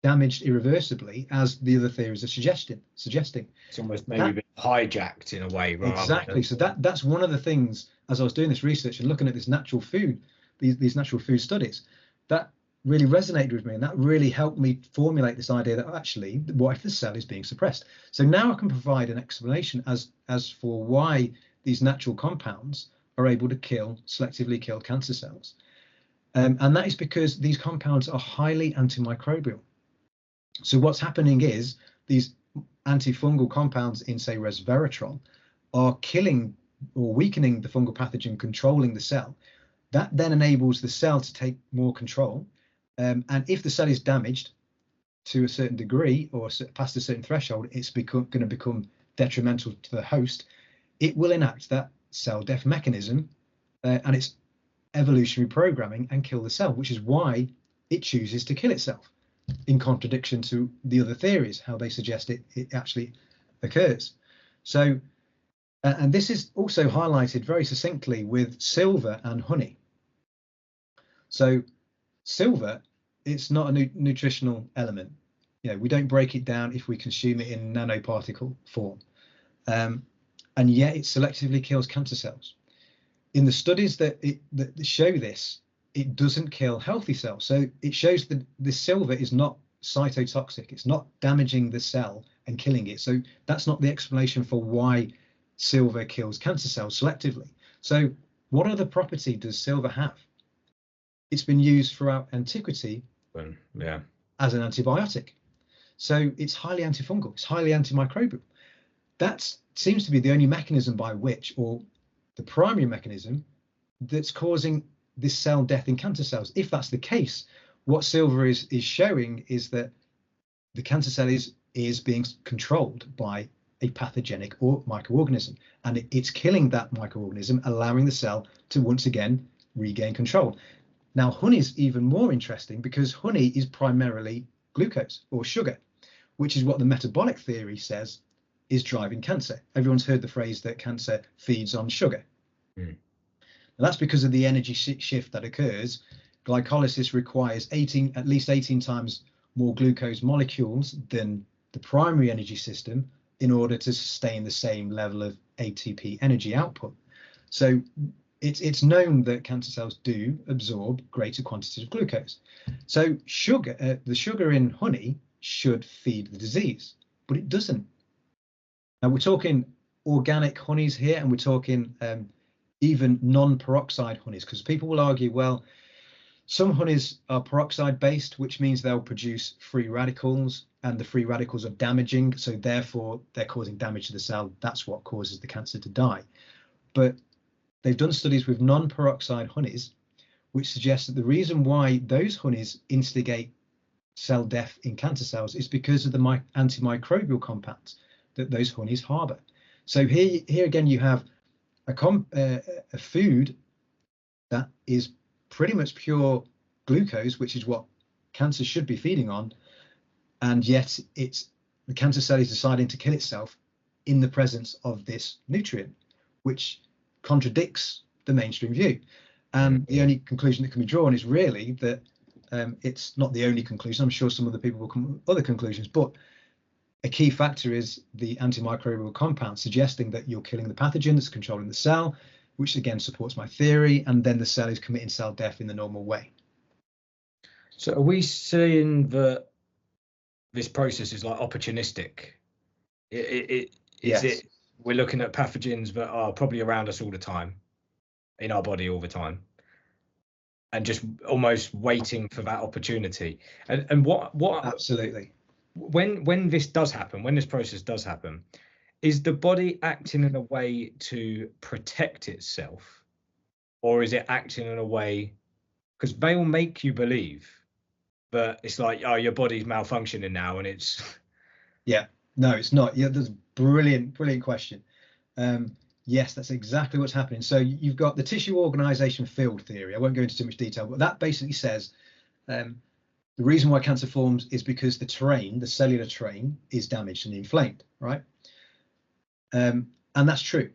A: damaged irreversibly, as the other theories are suggesting.
C: It's almost maybe been hijacked in a way.
A: Exactly. So that's one of the things, as I was doing this research and looking at this natural food, these natural food studies, that really resonated with me, and that really helped me formulate this idea that actually, what if the cell is being suppressed? So now I can provide an explanation as for why these natural compounds are able to selectively kill cancer cells. And that is because these compounds are highly antimicrobial. So what's happening is these antifungal compounds in, say, resveratrol are killing or weakening the fungal pathogen, controlling the cell. That then enables the cell to take more control. And if the cell is damaged to a certain degree or past a certain threshold, it's going to become detrimental to the host. It will enact that cell death mechanism and its evolutionary programming and kill the cell, which is why it chooses to kill itself, in contradiction to the other theories, how they suggest it actually occurs. So And this is also highlighted very succinctly with silver and honey. So silver, it's not a nutritional element. We don't break it down if we consume it in nanoparticle form. And yet it selectively kills cancer cells. In the studies that show this, it doesn't kill healthy cells. So it shows that the silver is not cytotoxic. It's not damaging the cell and killing it. So that's not the explanation for why silver kills cancer cells selectively. So what other property does silver have? It's been used throughout antiquity as an antibiotic. So it's highly antifungal, it's highly antimicrobial. That seems to be the only mechanism by which, or the primary mechanism, that's causing this cell death in cancer cells. If that's the case, what silver is showing is that the cancer cell is being controlled by a pathogenic or microorganism, and it's killing that microorganism, allowing the cell to once again regain control. Now, honey is even more interesting because honey is primarily glucose or sugar, which is what the metabolic theory says is driving cancer. Everyone's heard the phrase that cancer feeds on sugar. And that's because of the energy shift that occurs. Glycolysis requires at least 18 times more glucose molecules than the primary energy system in order to sustain the same level of ATP energy output. So it's known that cancer cells do absorb greater quantities of glucose. So the sugar in honey should feed the disease, but it doesn't. Now we're talking organic honeys here, and we're talking even non-peroxide honeys, because people will argue, well, some honeys are peroxide based, which means they'll produce free radicals, and the free radicals are damaging, so therefore they're causing damage to the cell. That's what causes the cancer to die. But they've done studies with non-peroxide honeys, which suggests that the reason why those honeys instigate cell death in cancer cells is because of the antimicrobial compounds that those honeys harbor. So here again, you have a food that is pretty much pure glucose, which is what cancer should be feeding on, and yet the cancer cell is deciding to kill itself in the presence of this nutrient, which contradicts the mainstream view. And the only conclusion that can be drawn is really that it's not the only conclusion. I'm sure some other people will come with other conclusions, but a key factor is the antimicrobial compound, suggesting that you're killing the pathogen that's controlling the cell, which again supports my theory, and then the cell is committing cell death in the normal way.
C: So are we saying that this process is like opportunistic?
A: Yes.
C: We're looking at pathogens that are probably around us all the time, in our body all the time, and just almost waiting for that opportunity. And what
A: Absolutely.
C: When this does happen, when this process does happen, is the body acting in a way to protect itself, or is it acting in a way, because they will make you believe that it's like, oh, your body's malfunctioning now, and it's
A: no, it's not. That's a brilliant question. Yes, that's exactly what's happening. So you've got the tissue organization field theory. I won't go into too much detail, but that basically says the reason why cancer forms is because the cellular terrain, is damaged and inflamed, right? And that's true.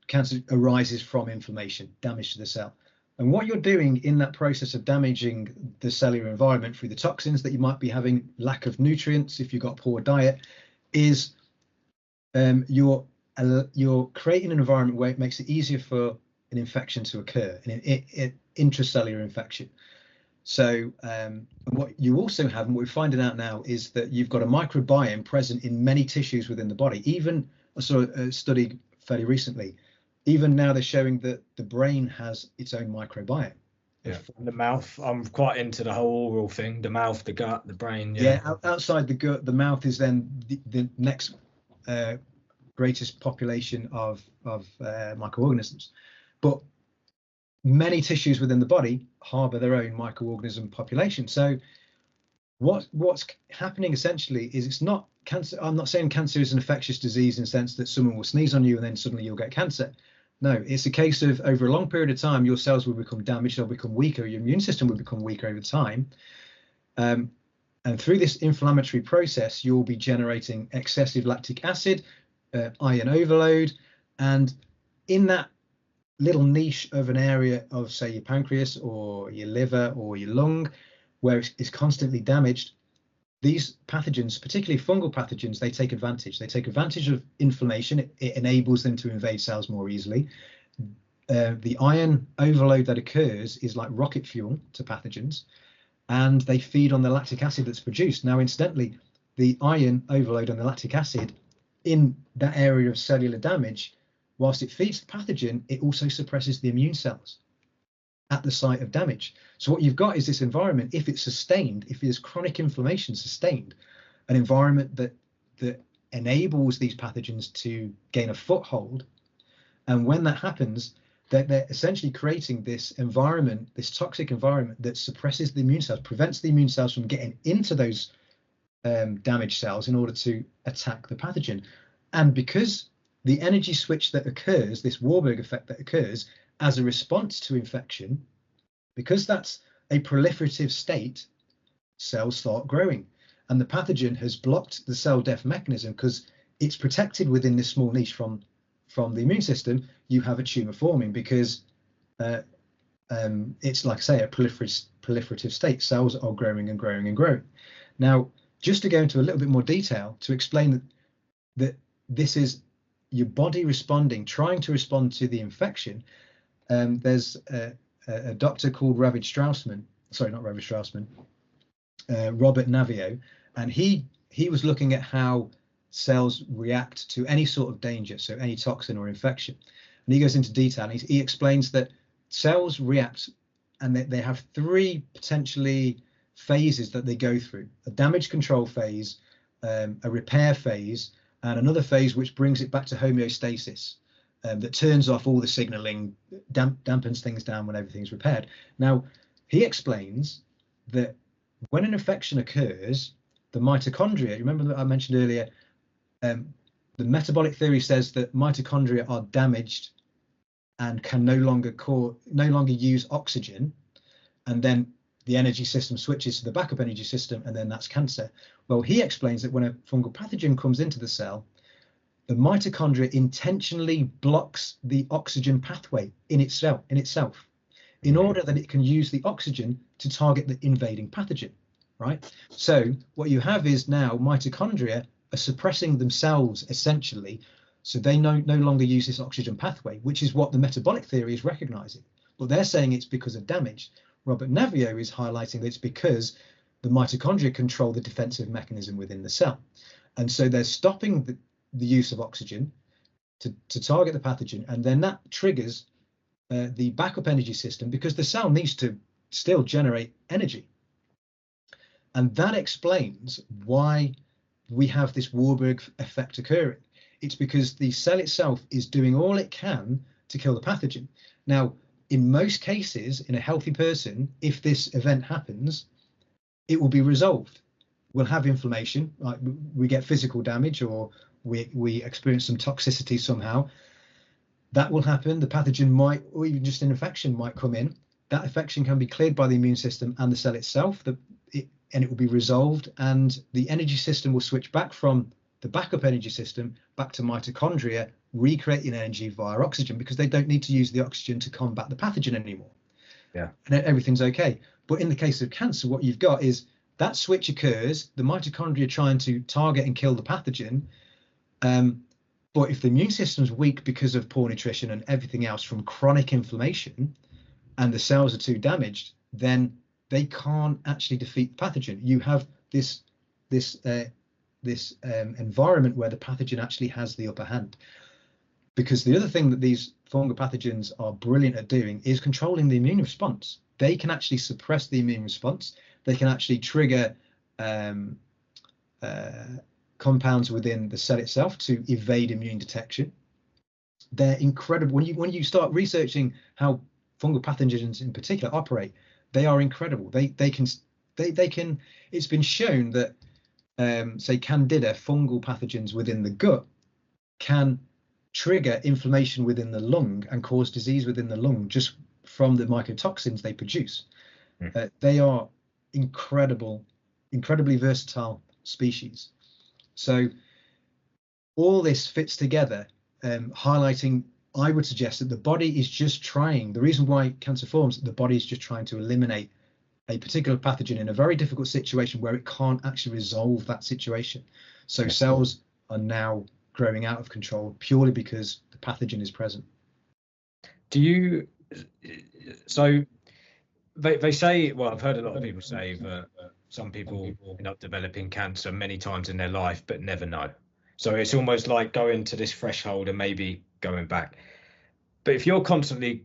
A: Cancer arises from inflammation, damage to the cell. And what you're doing in that process of damaging the cellular environment through the toxins that you might be having, lack of nutrients if you've got poor diet, is you're creating an environment where it makes it easier for an infection to occur, an intracellular infection. So what you also have, and what we're finding out now, is that you've got a microbiome present in many tissues within the body. Even I saw a study fairly recently, even now they're showing that the brain has its own microbiome.
C: Yeah, the mouth. I'm quite into the whole oral thing. The mouth, the gut, the brain.
A: Outside the gut, the mouth is then the next greatest population of microorganisms. But many tissues within the body harbor their own microorganism population. So what's happening essentially is, it's not cancer. I'm not saying cancer is an infectious disease in the sense that someone will sneeze on you and then suddenly you'll get cancer. No, it's a case of over a long period of time, your cells will become damaged, they'll become weaker, your immune system will become weaker over time. And through this inflammatory process, you'll be generating excessive lactic acid, iron overload. And in that little niche of an area of, say, your pancreas or your liver or your lung, where it's constantly damaged, these pathogens, particularly fungal pathogens, they take advantage. They take advantage of inflammation. It enables them to invade cells more easily. The iron overload that occurs is like rocket fuel to pathogens, and they feed on the lactic acid that's produced. Now, incidentally, the iron overload and the lactic acid in that area of cellular damage, whilst it feeds the pathogen, it also suppresses the immune cells at the site of damage. So what you've got is this environment, if it's sustained, if there's chronic inflammation sustained, an environment that enables these pathogens to gain a foothold. And when that happens, they're essentially creating this environment, this toxic environment that suppresses the immune cells, prevents the immune cells from getting into those damaged cells in order to attack the pathogen. And because the energy switch that occurs, this Warburg effect that occurs as a response to infection, because that's a proliferative state, cells start growing. And the pathogen has blocked the cell death mechanism because it's protected within this small niche from the immune system. You have a tumor forming because it's, like I say, a proliferative state. Cells are growing and growing and growing. Now, just to go into a little bit more detail to explain that this is your body responding, trying to respond to the infection. There's a doctor called Robert Navio, and he was looking at how cells react to any sort of danger, so any toxin or infection. And he goes into detail, and he explains that cells react, and they have three potentially phases that they go through: a damage control phase, a repair phase, and another phase which brings it back to homeostasis, that turns off all the signaling, dampens things down when everything's repaired. Now, he explains that when an infection occurs, the mitochondria, remember that I mentioned earlier, the metabolic theory says that mitochondria are damaged and can no longer use oxygen, and then the energy system switches to the backup energy system, and then that's cancer. Well, he explains that when a fungal pathogen comes into the cell, the mitochondria intentionally blocks the oxygen pathway in itself in order that it can use the oxygen to target the invading pathogen, right? So what you have is now mitochondria are suppressing themselves essentially, so they no longer use this oxygen pathway, which is what the metabolic theory is recognizing. But they're saying it's because of damage. Robert Navio is highlighting that it's because the mitochondria control the defensive mechanism within the cell. And so they're stopping the use of oxygen to target the pathogen, and then that triggers the backup energy system, because the cell needs to still generate energy. And that explains why we have this Warburg effect occurring. It's because the cell itself is doing all it can to kill the pathogen. Now, in most cases, in a healthy person, if this event happens, it will be resolved. We'll have inflammation, like we get physical damage, or we experience some toxicity somehow. That will happen. The pathogen might, or even just an infection might come in. That infection can be cleared by the immune system and the cell itself, and it will be resolved, and the energy system will switch back from the backup energy system back to mitochondria, recreating energy via oxygen, because they don't need to use the oxygen to combat the pathogen anymore.
C: Yeah.
A: And everything's okay. But in the case of cancer, what you've got is that switch occurs, the mitochondria trying to target and kill the pathogen. But if the immune system's weak because of poor nutrition and everything else from chronic inflammation, and the cells are too damaged, then they can't actually defeat the pathogen. You have this environment where the pathogen actually has the upper hand. Because the other thing that these fungal pathogens are brilliant at doing is controlling the immune response. They can actually suppress the immune response. They can actually trigger compounds within the cell itself to evade immune detection. They're incredible. When you start researching how fungal pathogens in particular operate, they are incredible. They can. It's been shown that say Candida fungal pathogens within the gut can trigger inflammation within the lung and cause disease within the lung just from the mycotoxins they produce. They are incredibly versatile species. So all this fits together, highlighting, I would suggest that the body is just trying, the reason why cancer forms, the body is just trying to eliminate a particular pathogen in a very difficult situation where it can't actually resolve that situation. So cells are now growing out of control purely because the pathogen is present.
C: So they say, well, I've heard a lot of people say that some people end up developing cancer many times in their life but never know. So it's almost like going to this threshold and maybe going back. But if you're constantly,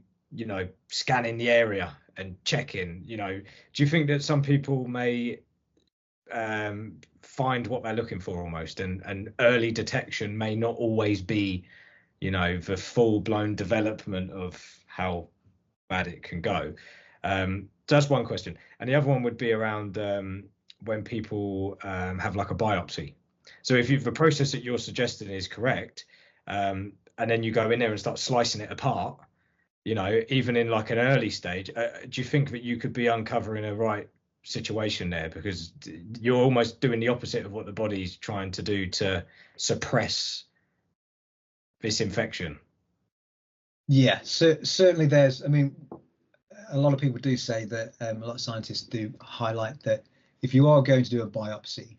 C: scanning the area and checking, do you think that some people may find what they're looking for almost, and early detection may not always be, the full-blown development of how bad it can go? That's one question. And the other one would be around when people have like a biopsy. So if the process that you're suggesting is correct, and then you go in there and start slicing it apart, even in like an early stage, do you think that you could be uncovering a right situation there? Because you're almost doing the opposite of what the body's trying to do to suppress this infection.
A: Yeah, so certainly there's, I mean, a lot of people do say that, a lot of scientists do highlight that if you are going to do a biopsy,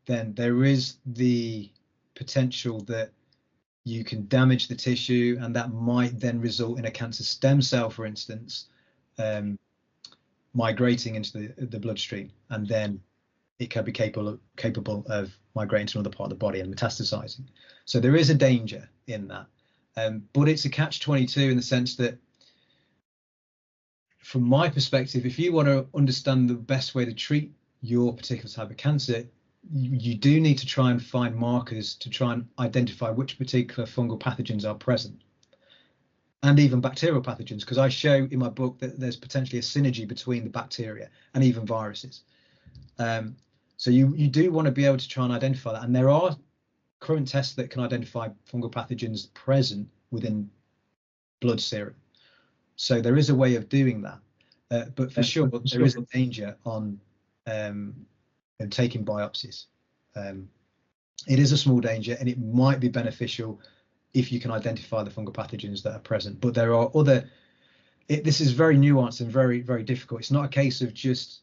A: then there is the potential that you can damage the tissue, and that might then result in a cancer stem cell, for instance, migrating into the bloodstream, and then it can be capable of migrating to another part of the body and metastasizing. So there is a danger in that, but it's a catch-22 in the sense that, from my perspective, if you want to understand the best way to treat your particular type of cancer, you do need to try and find markers to try and identify which particular fungal pathogens are present, and even bacterial pathogens, because I show in my book that there's potentially a synergy between the bacteria and even viruses. So you do want to be able to try and identify that, and there are current tests that can identify fungal pathogens present within blood serum. So there is a way of doing that, but for sure there is a danger on taking biopsies. It is a small danger, and it might be beneficial if you can identify the fungal pathogens that are present. But there are other, this is very nuanced and very, very difficult. It's not a case of just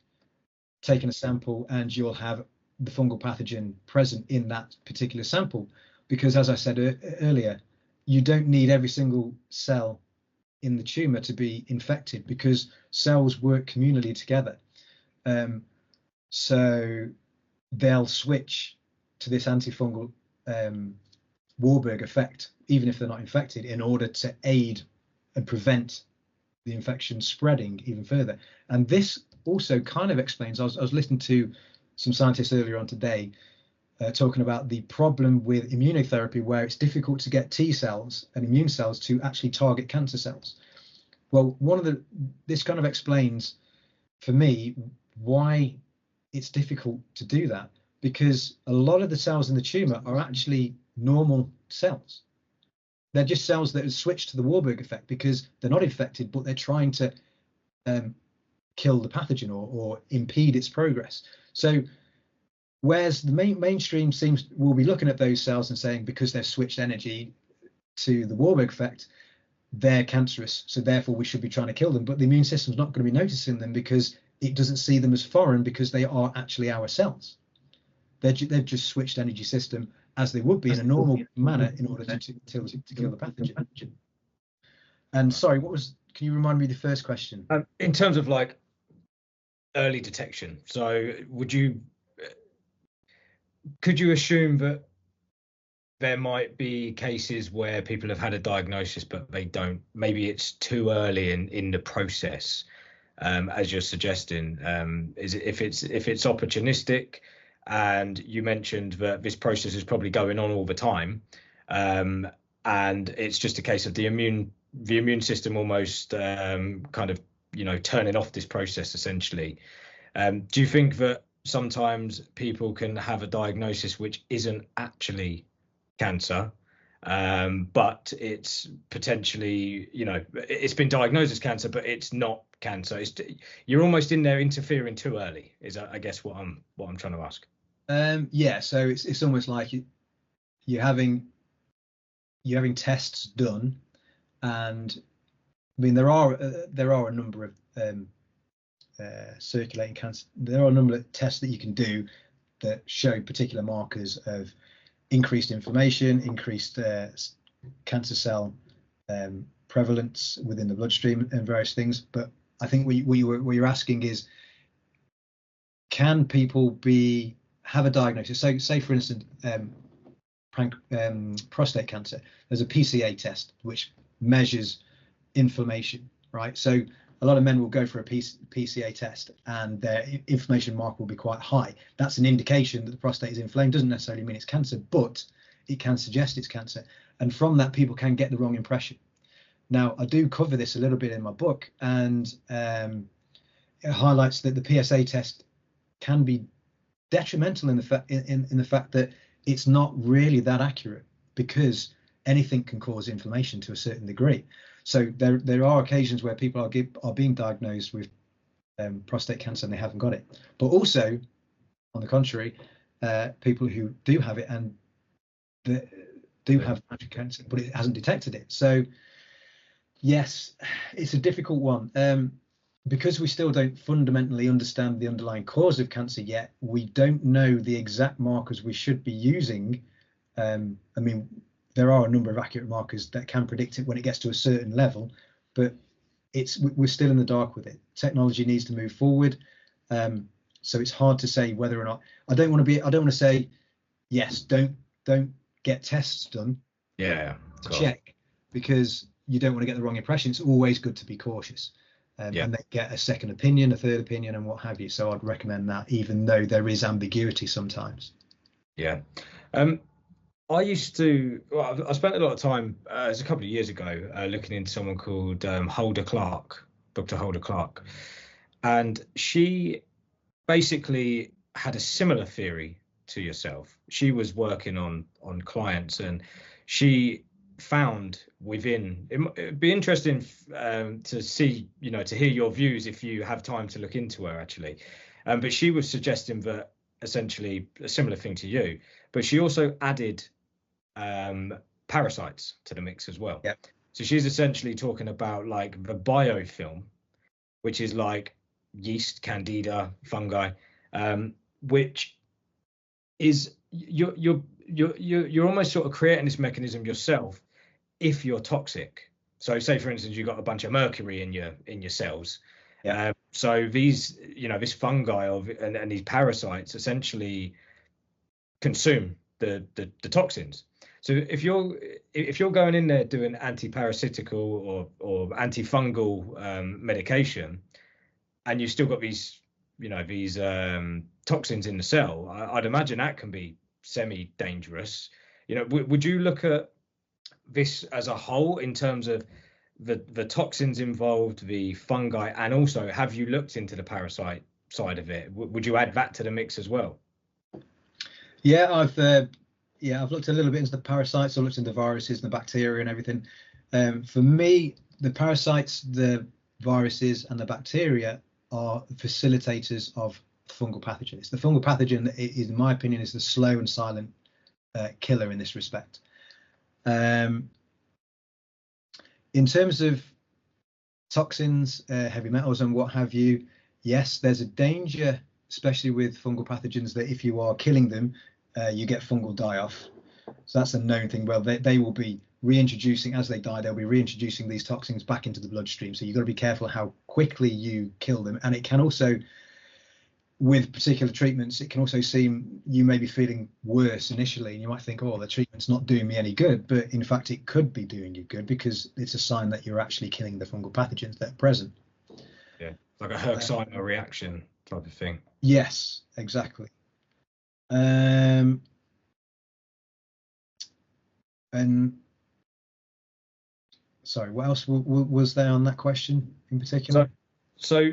A: taking a sample and you'll have the fungal pathogen present in that particular sample, because as I said earlier, you don't need every single cell in the tumor to be infected, because cells work communally together. So they'll switch to this antifungal Warburg effect, even if they're not infected, in order to aid and prevent the infection spreading even further. And this also kind of explains, I was listening to some scientists earlier on today talking about the problem with immunotherapy, where it's difficult to get T cells and immune cells to actually target cancer cells. Well, this kind of explains for me why it's difficult to do that, because a lot of the cells in the tumor are actually normal cells. They're just cells that have switched to the Warburg effect because they're not infected, but they're trying to kill the pathogen or impede its progress. So whereas the mainstream will be looking at those cells and saying, because they've switched energy to the Warburg effect, they're cancerous, so therefore we should be trying to kill them. But the immune system's not going to be noticing them because it doesn't see them as foreign, because they are actually our cells. They've just switched energy system as they would be in a normal manner in order to kill the pathogen. And sorry, can you remind me the first question?
C: In terms of like early detection, so could you assume that there might be cases where people have had a diagnosis but they don't, maybe it's too early in the process, as you're suggesting? Is it if it's opportunistic, and you mentioned that this process is probably going on all the time, and it's just a case of the immune system almost kind of turning off this process essentially. Do you think that sometimes people can have a diagnosis which isn't actually cancer, but it's potentially, it's been diagnosed as cancer, but it's not cancer? You're almost in there interfering too early, is I guess what I'm trying to ask.
A: Yeah, so it's almost like you're having tests done, and I mean there are a number of circulating cancer. There are a number of tests that you can do that show particular markers of increased inflammation, increased cancer cell prevalence within the bloodstream, and various things. But I think what you're asking is, can people have a diagnosis? So, say for instance, prostate cancer. There's a PSA test which measures inflammation, right? So a lot of men will go for a PSA test, and their inflammation marker will be quite high. That's an indication that the prostate is inflamed. Doesn't necessarily mean it's cancer, but it can suggest it's cancer. And from that, people can get the wrong impression. Now, I do cover this a little bit in my book, and it highlights that the PSA test can be detrimental in the fact that it's not really that accurate, because anything can cause inflammation to a certain degree. So there are occasions where people are being diagnosed with prostate cancer and they haven't got it. But also, on the contrary, people who do have it and do have prostate cancer, but it hasn't detected it. So yes, it's a difficult one. Because we still don't fundamentally understand the underlying cause of cancer yet, we don't know the exact markers we should be using. I mean, there are a number of accurate markers that can predict it when it gets to a certain level, but we're still in the dark with it. Technology needs to move forward, so it's hard to say whether or not. I don't want to say yes, don't get tests done.
C: Yeah,
A: to check, because you don't want to get the wrong impression. It's always good to be cautious. And they get a second opinion, a third opinion, and what have you. So I'd recommend that, even though there is ambiguity sometimes.
C: Yeah. I spent a lot of time, it was a couple of years ago, looking into someone called Dr. Holder Clark. And she basically had a similar theory to yourself. She was working on clients, and she found within, it'd be interesting to see, to hear your views if you have time to look into her actually. But she was suggesting that essentially a similar thing to you, but she also added parasites to the mix as well.
A: Yep.
C: So she's essentially talking about like the biofilm, which is like yeast, candida, fungi, which is you're almost sort of creating this mechanism yourself if you're toxic. So say for instance you've got a bunch of mercury in your cells.
A: Yeah.
C: So these, this fungi and these parasites essentially consume the toxins. So if you're going in there doing anti-parasitical or antifungal medication, and you've still got these toxins in the cell, I'd imagine that can be semi-dangerous. Would you look at this as a whole in terms of the toxins involved, the fungi, and also have you looked into the parasite side of it? Would you add that to the mix as well?
A: Yeah, I've looked a little bit into the parasites. I've looked into the viruses and the bacteria and everything. For me, the parasites, the viruses, and the bacteria are facilitators of fungal pathogens. The fungal pathogen, in my opinion, is the slow and silent killer in this respect. In terms of toxins, heavy metals, and what have you, yes, there's a danger, especially with fungal pathogens, that if you are killing them, you get fungal die-off. So that's a known thing. Well, they will be reintroducing, as they die, they'll be reintroducing these toxins back into the bloodstream. So you've got to be careful how quickly you kill them. And it can also, with particular treatments, it can also seem you may be feeling worse initially, and you might think, oh, the treatment's not doing me any good. But in fact, it could be doing you good, because it's a sign that you're actually killing the fungal pathogens that are present.
C: Yeah, like a Herxheimer reaction type of thing.
A: Yes, exactly. And sorry, what else was there on that question in particular?
C: So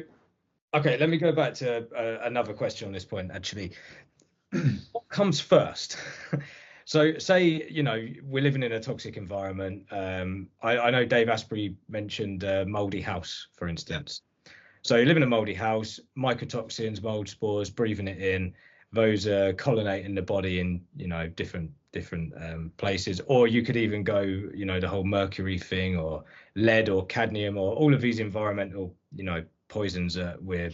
C: okay, let me go back to another question on this point actually. What comes first? So say we're living in a toxic environment. I know Dave Asprey mentioned moldy house, for instance. So you live in a moldy house, mycotoxins, mold spores, breathing it in, those are pollinating the body in different different places, or you could even go, you know, the whole mercury thing, or lead or cadmium, or all of these environmental, you know, poisons that we're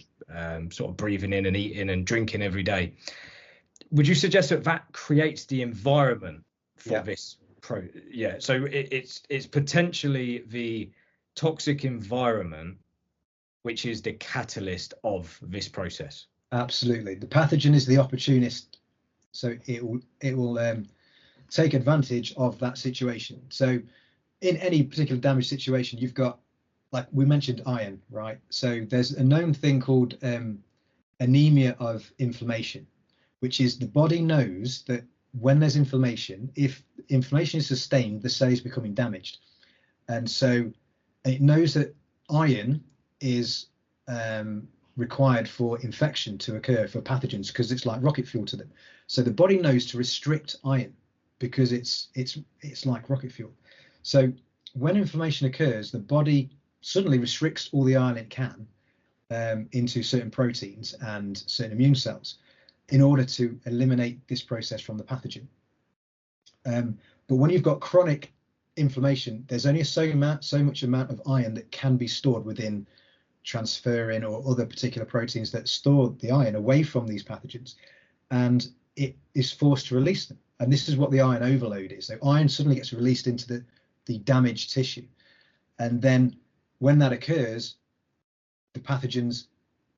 C: sort of breathing in and eating and drinking every day. Would you suggest that that creates the environment for this so it's potentially the toxic environment which is the catalyst of this process?
A: Absolutely. The pathogen is the opportunist, so it will take advantage of that situation. So in any particular damage situation, you've got, like we mentioned, iron, right? So there's a known thing called anemia of inflammation, which is the body knows that when there's inflammation, if inflammation is sustained, the cell is becoming damaged. And so it knows that iron is required for infection to occur, for pathogens, because it's like rocket fuel to them. So the body knows to restrict iron because it's like rocket fuel. So when inflammation occurs, the body suddenly restricts all the iron it can into certain proteins and certain immune cells in order to eliminate this process from the pathogen. But when you've got chronic inflammation, there's only so much amount of iron that can be stored within transferrin or other particular proteins that store the iron away from these pathogens, and it is forced to release them. And this is what the iron overload is. So iron suddenly gets released into the damaged tissue, and then when that occurs, the pathogens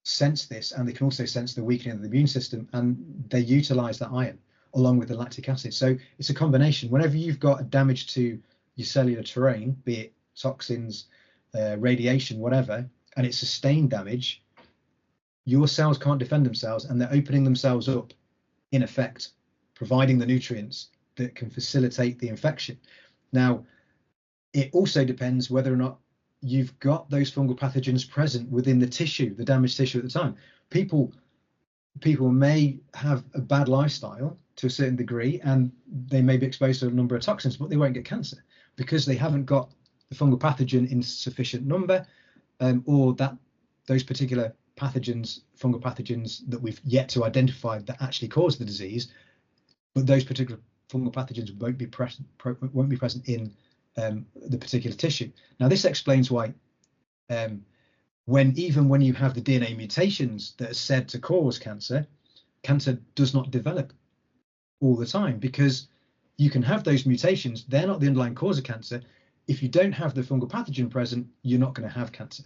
A: sense this, and they can also sense the weakening of the immune system, and they utilize that iron along with the lactic acid. So it's a combination. Whenever you've got a damage to your cellular terrain, be it toxins, radiation, whatever, and it's sustained damage, your cells can't defend themselves, and they're opening themselves up, in effect, providing the nutrients that can facilitate the infection. Now, it also depends whether or not you've got those fungal pathogens present within the tissue, the damaged tissue at the time. People may have a bad lifestyle to a certain degree, and they may be exposed to a number of toxins, but they won't get cancer because they haven't got the fungal pathogen in sufficient number, or that those particular pathogens, fungal pathogens that we've yet to identify that actually cause the disease, but those particular fungal pathogens won't be present in the particular tissue. Now, this explains why when you have the DNA mutations that are said to cause cancer, cancer does not develop all the time, because you can have those mutations. They're not the underlying cause of cancer. If you don't have the fungal pathogen present, you're not going to have cancer.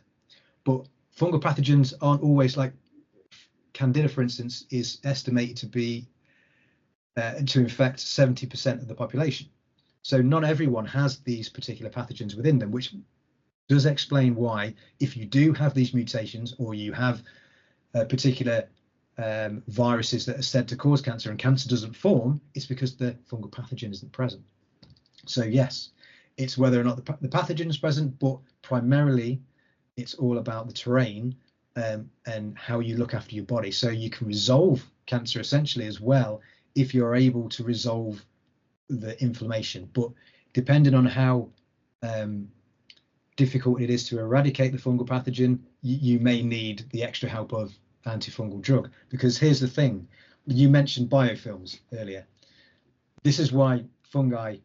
A: But fungal pathogens aren't always, like Candida, for instance, is estimated to be to infect 70% of the population. So not everyone has these particular pathogens within them, which does explain why, if you do have these mutations, or you have particular viruses that are said to cause cancer and cancer doesn't form, it's because the fungal pathogen isn't present. So yes, it's whether or not the pathogen is present, but primarily it's all about the terrain and how you look after your body. So you can resolve cancer essentially as well if you're able to resolve the inflammation. But depending on how difficult it is to eradicate the fungal pathogen, you may need the extra help of antifungal drug. Because here's the thing, you mentioned biofilms earlier. This is why fungi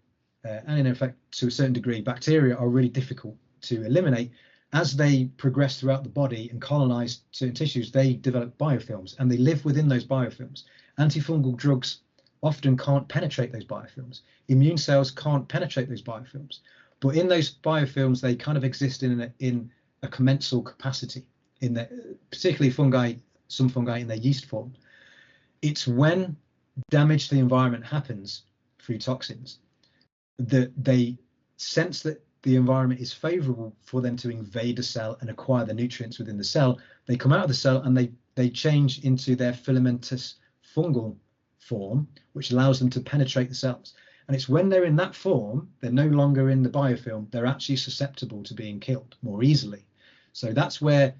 A: and in fact to a certain degree bacteria are really difficult to eliminate. As they progress throughout the body and colonize certain tissues, they develop biofilms, and they live within those biofilms. Antifungal drugs often can't penetrate those biofilms. Immune cells can't penetrate those biofilms. But in those biofilms, they kind of exist in a commensal capacity, particularly fungi, some fungi in their yeast form. It's when damage to the environment happens through toxins that they sense that the environment is favorable for them to invade a cell and acquire the nutrients within the cell. They come out of the cell and they change into their filamentous fungal form, which allows them to penetrate the cells. And it's when they're in that form, they're no longer in the biofilm, they're actually susceptible to being killed more easily. So that's where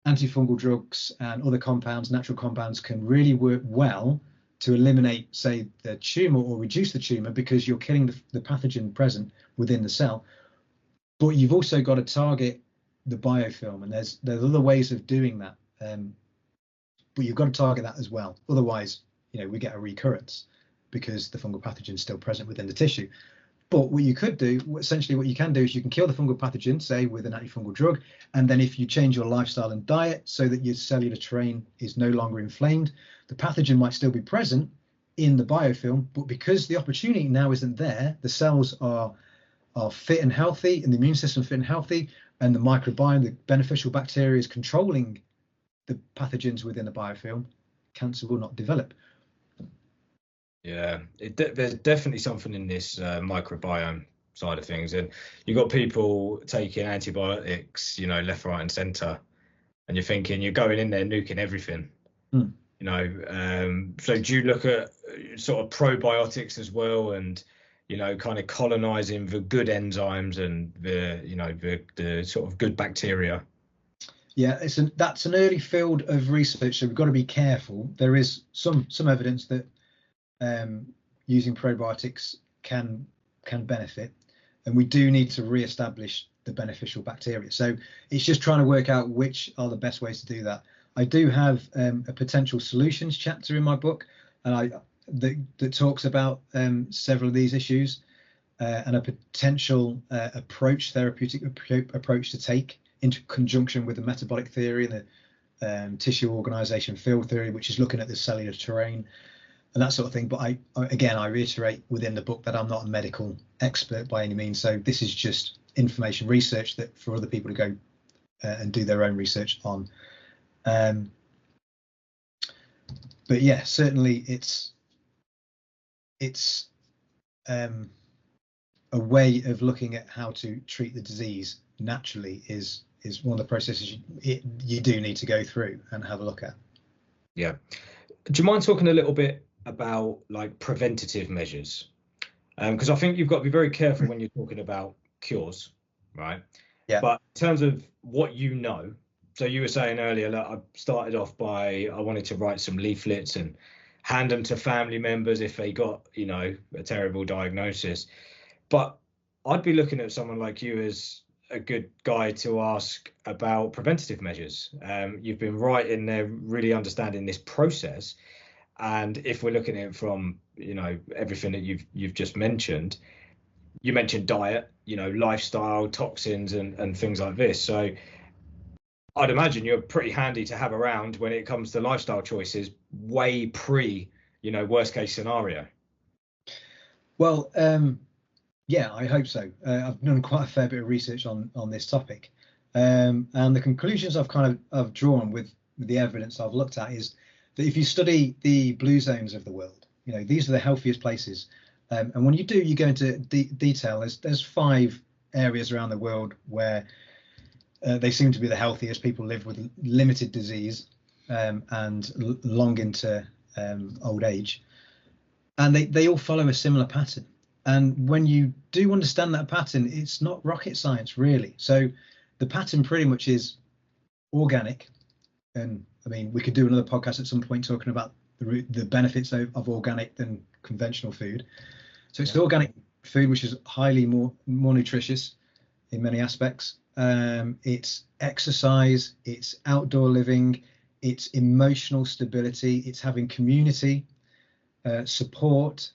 A: antifungal drugs and other compounds, natural compounds, can really work well to eliminate, say, the tumor or reduce the tumor, because you're killing the pathogen present within the cell. But you've also got to target the biofilm, and there's other ways of doing that. But you've got to target that as well. Otherwise, we get a recurrence. because the fungal pathogen is still present within the tissue. But what you could do, essentially what you can do is you can kill the fungal pathogen, say with an antifungal drug, and then if you change your lifestyle and diet so that your cellular terrain is no longer inflamed, the pathogen might still be present in the biofilm, but because the opportunity now isn't there, the cells are fit and healthy, and the immune system fit and healthy, and the microbiome, the beneficial bacteria, is controlling the pathogens within the biofilm, cancer will not develop.
C: Yeah, there's definitely something in this microbiome side of things, and you've got people taking antibiotics, you know, left, right, and centre, and you're thinking you're going in there nuking everything. You know, so do you look at sort of probiotics as well, and you know, kind of colonizing the good enzymes and the, you know, the sort of good bacteria?
A: Yeah, that's an early field of research, so we've got to be careful. There is some evidence that using probiotics can benefit, and we do need to re-establish the beneficial bacteria. So it's just trying to work out which are the best ways to do that. I do have a potential solutions chapter in my book, and that talks about several of these issues and a potential therapeutic approach to take into conjunction with the metabolic theory and the tissue organization field theory, which is looking at the cellular terrain and that sort of thing. But I reiterate within the book that I'm not a medical expert by any means. So this is just information research that for other people to go and do their own research on. But yeah, certainly it's a way of looking at how to treat the disease naturally is one of the processes you do need to go through and have a look at.
C: Yeah. Do you mind talking a little bit about like preventative measures? Because I think you've got to be very careful when you're talking about cures, right?
A: Yeah.
C: But in terms of what you know, so you were saying earlier that I started off by I wanted to write some leaflets and hand them to family members if they got, you know, a terrible diagnosis. But I'd be looking at someone like you as a good guy to ask about preventative measures. You've been right in there, really understanding this process. And if we're looking at it from, you know, everything that you've just mentioned, you mentioned diet, you know, lifestyle, toxins and things like this. So I'd imagine you're pretty handy to have around when it comes to lifestyle choices way pre, you know, worst case scenario.
A: Well, yeah, I hope so. I've done quite a fair bit of research on this topic, and the conclusions I've drawn with the evidence I've looked at is that if you study the blue zones of the world, you know, these are the healthiest places, and when you go into detail, there's 5 areas around the world where they seem to be the healthiest. People live with limited disease and long into old age, and they all follow a similar pattern. And when you do understand that pattern, it's not rocket science, really. So the pattern pretty much is organic. And I mean, we could do another podcast at some point talking about the benefits of organic than conventional food. So it's organic food, which is highly more nutritious in many aspects. It's exercise, it's outdoor living, it's emotional stability, it's having community support.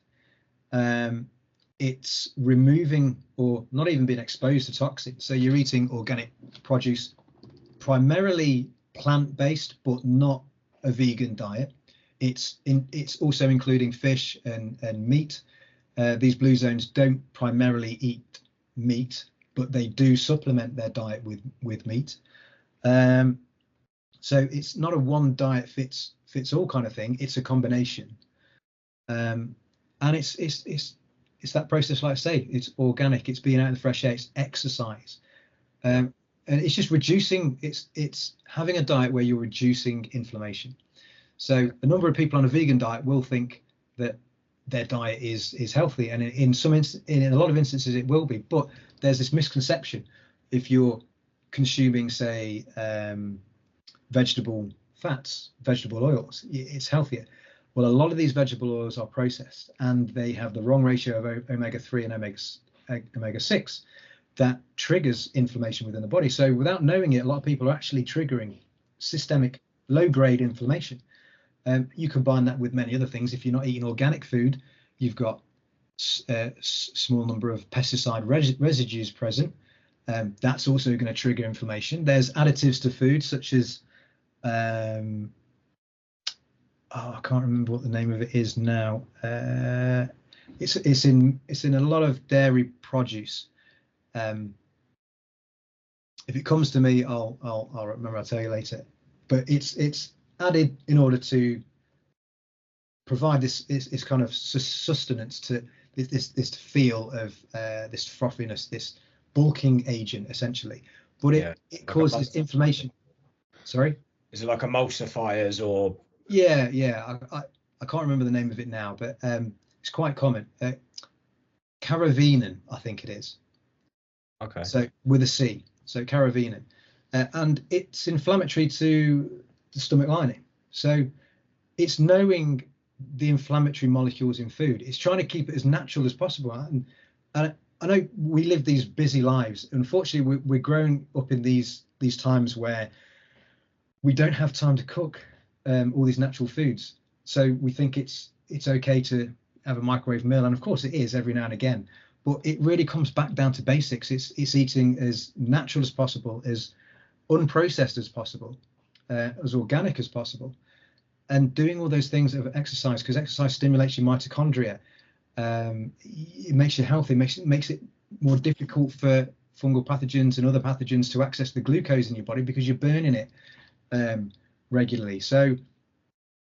A: It's removing or not even being exposed to toxins. So you're eating organic produce, primarily plant-based, but not a vegan diet. It's also including fish and meat. These blue zones don't primarily eat meat, but they do supplement their diet with meat. So it's not a one diet fits all kind of thing. It's a combination, and it's that process, like I say, it's organic, it's being out in the fresh air, it's exercise, and it's just reducing. It's having a diet where you're reducing inflammation. So a number of people on a vegan diet will think that their diet is healthy, and in a lot of instances it will be. But there's this misconception: if you're consuming, say, vegetable fats, vegetable oils, it's healthier. Well, a lot of these vegetable oils are processed, and they have the wrong ratio of omega-3 and omega-6 that triggers inflammation within the body. So without knowing it, a lot of people are actually triggering systemic low-grade inflammation. You combine that with many other things. If you're not eating organic food, you've got small number of pesticide residues present. That's also going to trigger inflammation. There's additives to food such as I can't remember what the name of it is now. It's in a lot of dairy produce. If it comes to me, I'll remember. I'll tell you later. But it's added in order to provide this kind of sustenance to this feel of this frothiness, this bulking agent essentially. But it causes inflammation. Sorry?
C: Is it like emulsifiers or?
A: Yeah. I can't remember the name of it now, but it's quite common. Carrageenan, I think it is.
C: Okay.
A: So with a C. So carrageenan, and it's inflammatory to the stomach lining. So it's knowing the inflammatory molecules in food. It's trying to keep it as natural as possible. And I know we live these busy lives. Unfortunately, we're growing up in these times where we don't have time to cook all these natural foods. So we think it's okay to have a microwave meal, and of course it is every now and again. But it really comes back down to basics. It's eating as natural as possible, as unprocessed as possible, as organic as possible, and doing all those things of exercise, because exercise stimulates your mitochondria. It makes you healthy, makes it more difficult for fungal pathogens and other pathogens to access the glucose in your body because you're burning it regularly. So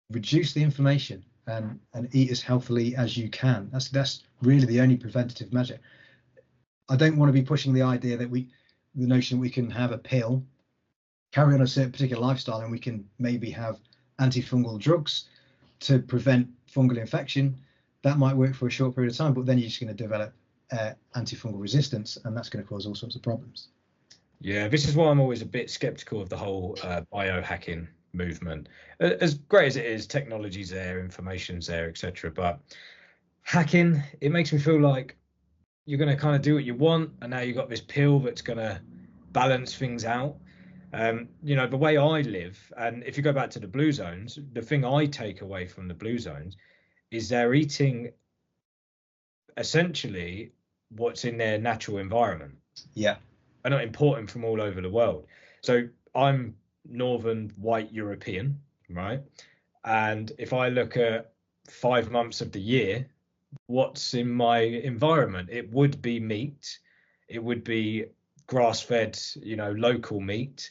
A: reduce the inflammation and eat as healthily as you can. That's really the only preventative measure. I don't want to be pushing the idea that the notion we can have a pill, carry on a certain particular lifestyle, and we can maybe have antifungal drugs to prevent fungal infection. That might work for a short period of time, but then you're just going to develop antifungal resistance, and that's going to cause all sorts of problems.
C: Yeah, this is why I'm always a bit skeptical of the whole biohacking movement. As great as it is, technology's there, information's there, etc. But hacking, it makes me feel like you're going to kind of do what you want, and now you've got this pill that's going to balance things out. The way I live, and if you go back to the blue zones, the thing I take away from the blue zones is they're eating essentially what's in their natural environment.
A: Yeah.
C: Are not importing from all over the world. So I'm Northern white European, right? And if I look at 5 months of the year, what's in my environment? It would be meat. It would be grass-fed, local meat.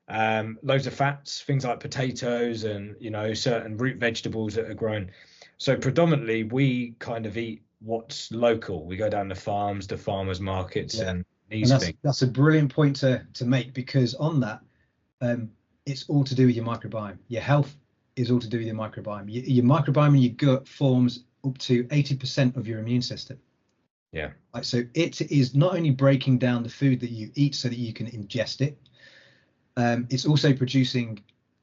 C: Loads of fats, things like potatoes and, certain root vegetables that are grown. So predominantly we kind of eat what's local. We go down the farms, the farmers markets, and these things.
A: That's a brilliant point to make, because on that, it's all to do with your microbiome. Your health is all to do with your microbiome. Your microbiome in your gut forms up to 80% of your immune system.
C: Yeah.
A: Right, so it is not only breaking down the food that you eat so that you can ingest it, it's also producing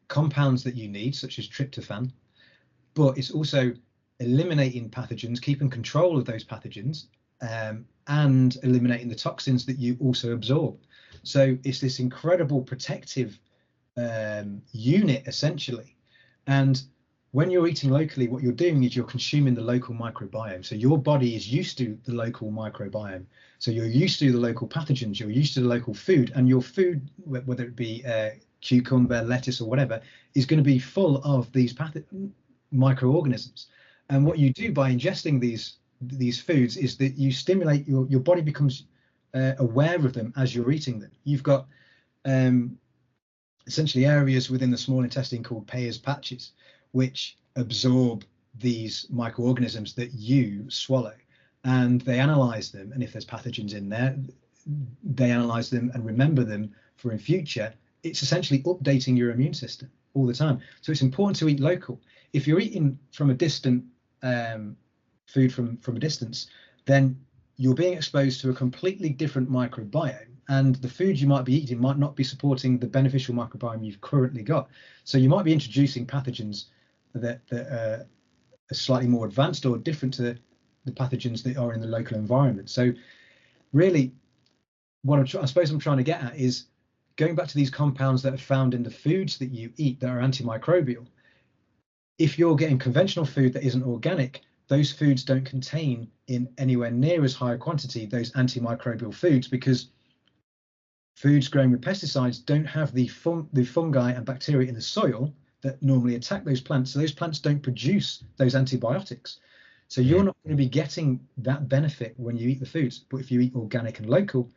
A: compounds that you need, such as tryptophan, but it's also eliminating pathogens, keeping control of those pathogens, and eliminating the toxins that you also absorb. So it's this incredible protective unit, essentially. And when you're eating locally, what you're doing is you're consuming the local microbiome. So your body is used to the local microbiome. So you're used to the local pathogens, you're used to the local food, and your food, whether it be cucumber, lettuce, or whatever, is going to be full of these microorganisms. And what you do by ingesting these foods is that you stimulate your body becomes aware of them as you're eating them. You've got essentially areas within the small intestine called Peyer's patches, which absorb these microorganisms that you swallow, and they analyze them. And if there's pathogens in there, they analyze them and remember them for in future. It's essentially updating your immune system all the time. So it's important to eat local. If you're eating from a distant food from a distance, then you're being exposed to a completely different microbiome, and the food you might be eating might not be supporting the beneficial microbiome you've currently got. So you might be introducing pathogens that are slightly more advanced or different to the pathogens that are in the local environment. So really, what I suppose I'm trying to get at is going back to these compounds that are found in the foods that you eat that are antimicrobial. If you're getting conventional food that isn't organic, those foods don't contain in anywhere near as high a quantity those antimicrobial foods, because foods grown with pesticides don't have the fungi and bacteria in the soil that normally attack those plants. So those plants don't produce those antibiotics. So you're not going to be getting that benefit when you eat the foods. But if you eat organic and local,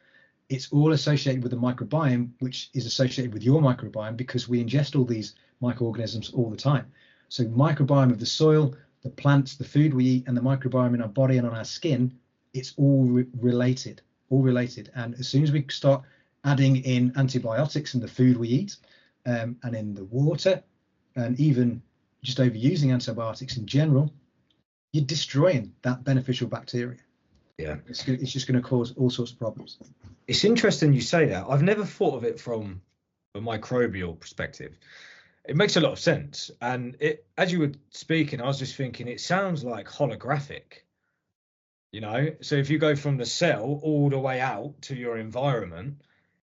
A: it's all associated with the microbiome, which is associated with your microbiome, because we ingest all these microorganisms all the time. So microbiome of the soil, the plants, the food we eat, and the microbiome in our body and on our skin, it's all related, all related. And as soon as we start adding in antibiotics in the food we eat, and in the water, and even just overusing antibiotics in general, you're destroying that beneficial bacteria.
C: Yeah,
A: it's just going to cause all sorts of problems.
C: It's interesting you say that. I've never thought of it from a microbial perspective. It makes a lot of sense. And as you were speaking, I was just thinking, it sounds like holographic, you know? So if you go from the cell all the way out to your environment,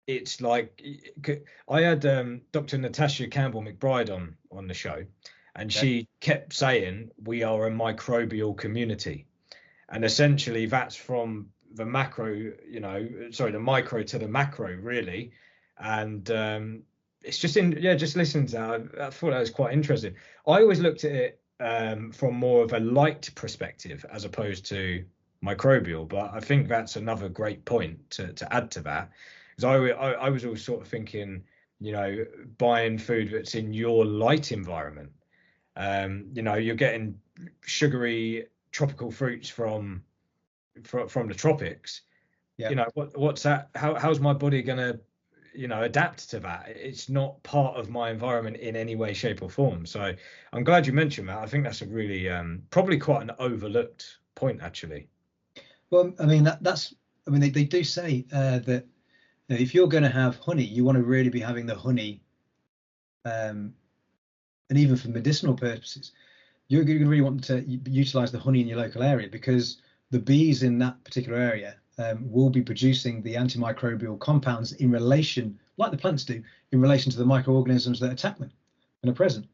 C: it's like, I had Dr. Natasha Campbell McBride on the show, and she kept saying we are a microbial community. And essentially that's from the macro, the micro to the macro, really. And it's just just listening to that, I thought that was quite interesting. I always looked at it from more of a light perspective as opposed to microbial, but I think that's another great point to add to that. Because I was always sort of thinking, buying food that's in your light environment. You're getting sugary tropical fruits from the tropics. Yeah. What's that? How's my body gonna, adapt to that? It's not part of my environment in any way, shape, or form. So I'm glad you mentioned that. I think that's a really probably quite an overlooked point, actually.
A: Well, I mean they do say that if you're going to have honey, you want to really be having the honey, and even for medicinal purposes, you're going to really want to utilize the honey in your local area, because the bees in that particular area will be producing the antimicrobial compounds in relation, like the plants do, in relation to the microorganisms that attack them and are present.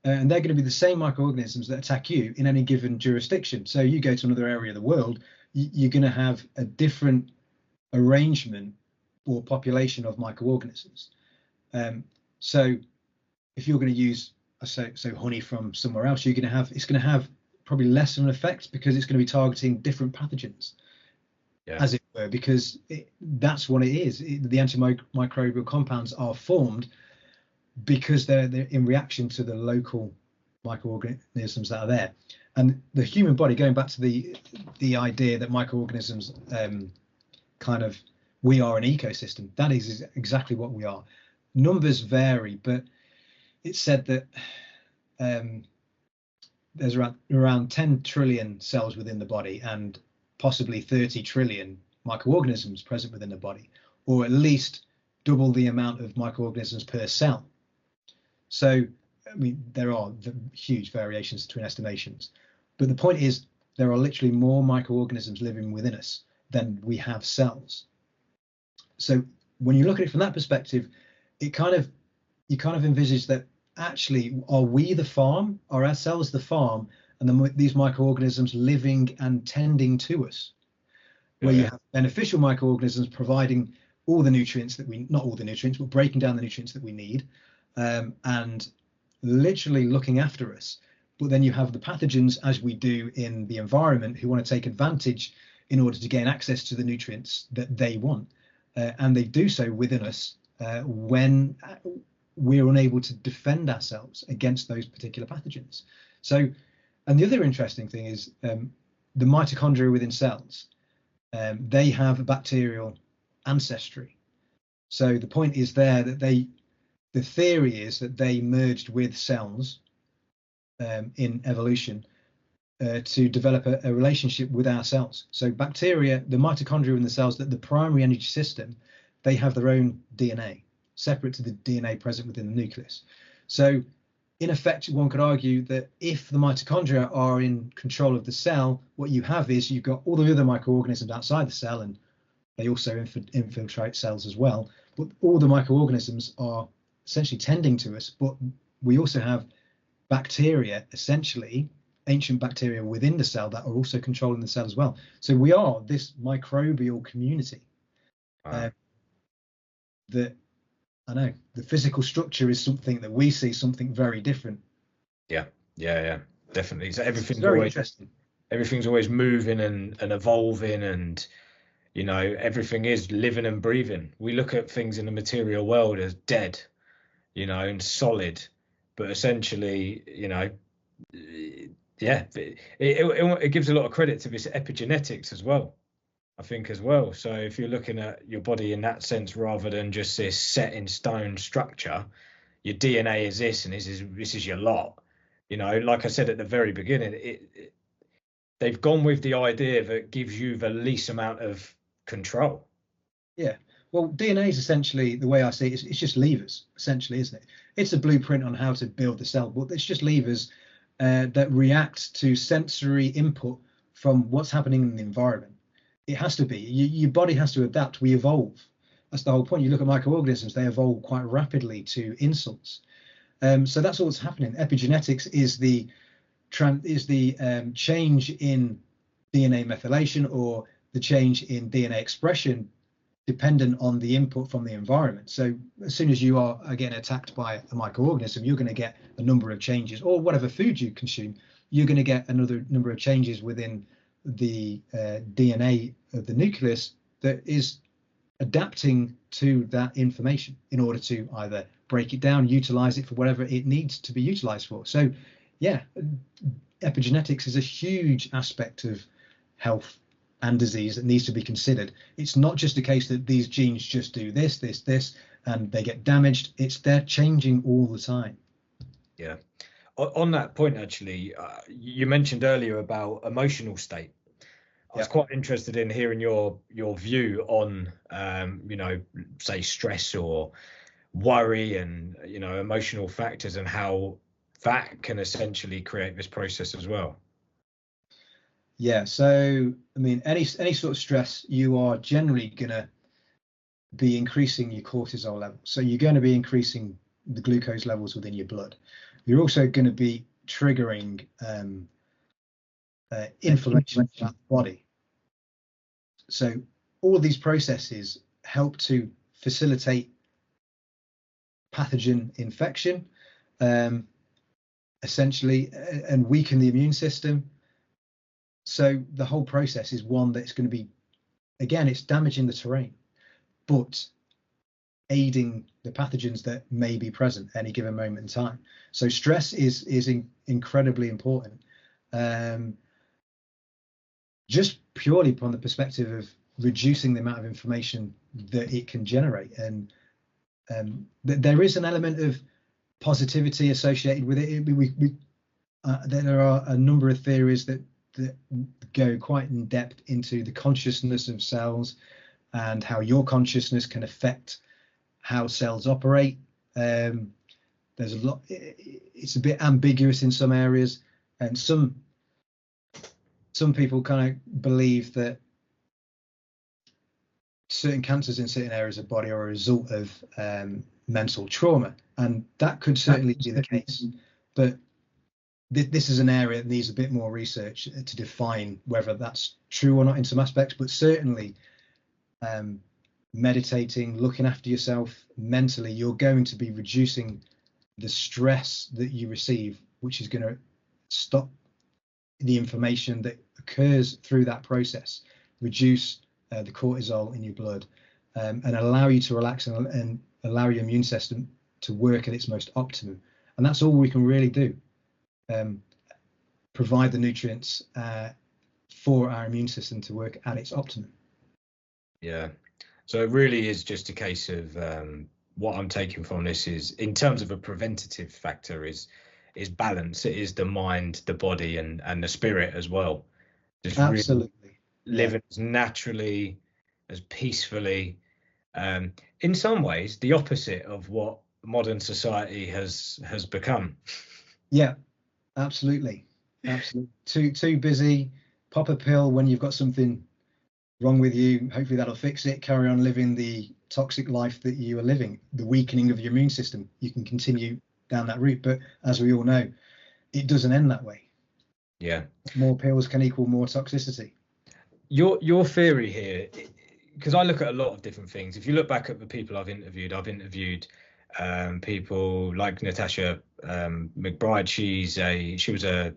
A: And they're going to be the same microorganisms that attack you in any given jurisdiction. So you go to another area of the world, you're going to have a different arrangement or population of microorganisms. So if you're going to use so honey from somewhere else, it's going to have probably less of an effect, because it's going to be targeting different pathogens, as it were, because that's what it is. The antimicrobial compounds are formed because they're in reaction to the local microorganisms that are there. And the human body, going back to the idea that microorganisms we are an ecosystem, that is exactly what we are. Numbers vary, but it's said that there's around 10 trillion cells within the body, and possibly 30 trillion microorganisms present within the body, or at least double the amount of microorganisms per cell. So, I mean, there are huge variations between estimations, but the point is there are literally more microorganisms living within us than we have cells. So when you look at it from that perspective, you kind of envisage that actually, are we the farm? Are our cells the farm? And then these microorganisms living and tending to us, where you have beneficial microorganisms providing all the nutrients not all the nutrients, but breaking down the nutrients that we need, and literally looking after us. But then you have the pathogens, as we do in the environment, who want to take advantage in order to gain access to the nutrients that they want. And they do so within us when we're unable to defend ourselves against those particular pathogens. So, and the other interesting thing is the mitochondria within cells. They have a bacterial ancestry. So the point is there that the theory is that they merged with cells in evolution to develop a relationship with our cells. So bacteria, the mitochondria in the cells, that the primary energy system, they have their own DNA, separate to the DNA present within the nucleus. So in effect, one could argue that if the mitochondria are in control of the cell, what you have is you've got all the other microorganisms outside the cell, and they also infiltrate cells as well. But all the microorganisms are essentially tending to us, but we also have bacteria essentially ancient bacteria within the cell that are also controlling the cell as well. So we are this microbial community.
B: Wow.
A: That I know the physical structure is something that we see something very different.
B: Yeah, definitely. So
A: It's very interesting.
C: Everything's always moving and evolving, and you know, everything is living and breathing. We look at things in the material world as dead, you know, and solid, but essentially, you know, yeah, it gives a lot of credit to this epigenetics as well, I think, as well. So if you're looking at your body in that sense, rather than just this set in stone structure, your DNA is this, and this is your lot. You know, like I said at the very beginning, they've gone with the idea that gives you the least amount of control.
A: Yeah. Well, DNA is essentially, the way I see it, it's just levers, essentially, isn't it? It's a blueprint on how to build the cell, but it's just levers that react to sensory input from what's happening in the environment. It has to be. Your body has to adapt. We evolve. That's the whole point. You look at microorganisms; they evolve quite rapidly to insults. So that's all that's happening. Epigenetics is the change in DNA methylation or the change in DNA expression dependent on the input from the environment. So as soon as you are getting attacked by a microorganism, you're going to get a number of changes, or whatever food you consume, you're going to get another number of changes within the DNA of the nucleus that is adapting to that information in order to either break it down, utilize it for whatever it needs to be utilized for. So yeah, epigenetics is a huge aspect of health and disease that needs to be considered. It's not just a case that these genes just do this, and they get damaged. They're changing all the time.
C: Yeah. On that point, actually, you mentioned earlier about emotional state. I was quite interested in hearing your view on, you know, say stress or worry and, you know, emotional factors, and how that can essentially create this process as well.
A: Yeah, so I mean, any sort of stress, you are generally gonna be increasing your cortisol level. So you're going to be increasing the glucose levels within your blood. You're also going to be triggering inflammation in the body. So all these processes help to facilitate pathogen infection, essentially, and weaken the immune system. So the whole process is one that's going to be, again, it's damaging the terrain, but aiding the pathogens that may be present at any given moment in time. So stress is incredibly important, just purely from the perspective of reducing the amount of information that it can generate. And there is an element of positivity associated with it. There are a number of theories that go quite in depth into the consciousness of cells and how your consciousness can affect how cells operate. There's a lot. It's a bit ambiguous in some areas, and some people kind of believe that certain cancers in certain areas of the body are a result of mental trauma, and that could certainly be the case. But this is an area that needs a bit more research to define whether that's true or not in some aspects. But certainly, meditating, looking after yourself mentally, you're going to be reducing the stress that you receive, which is going to stop the inflammation that occurs through that process, reduce the cortisol in your blood, and allow you to relax and allow your immune system to work at its most optimum. And that's all we can really do. Provide the nutrients for our immune system to work at its optimum.
C: Yeah. So it really is just a case of what I'm taking from this is, in terms of a preventative factor, is balance. It is the mind, the body, and the spirit as well. Just
A: absolutely
C: really living as naturally, as peacefully. In some ways, the opposite of what modern society has become.
A: Yeah, absolutely. Too busy. Pop a pill when you've got something wrong with you. Hopefully that'll fix it. Carry on living the toxic life that you are living. The weakening of your immune system. You can continue down that route, but as we all know, it doesn't end that way.
C: Yeah.
A: More pills can equal more toxicity.
C: Your theory here, because I look at a lot of different things. If you look back at the people I've interviewed people like Natasha McBride. She was a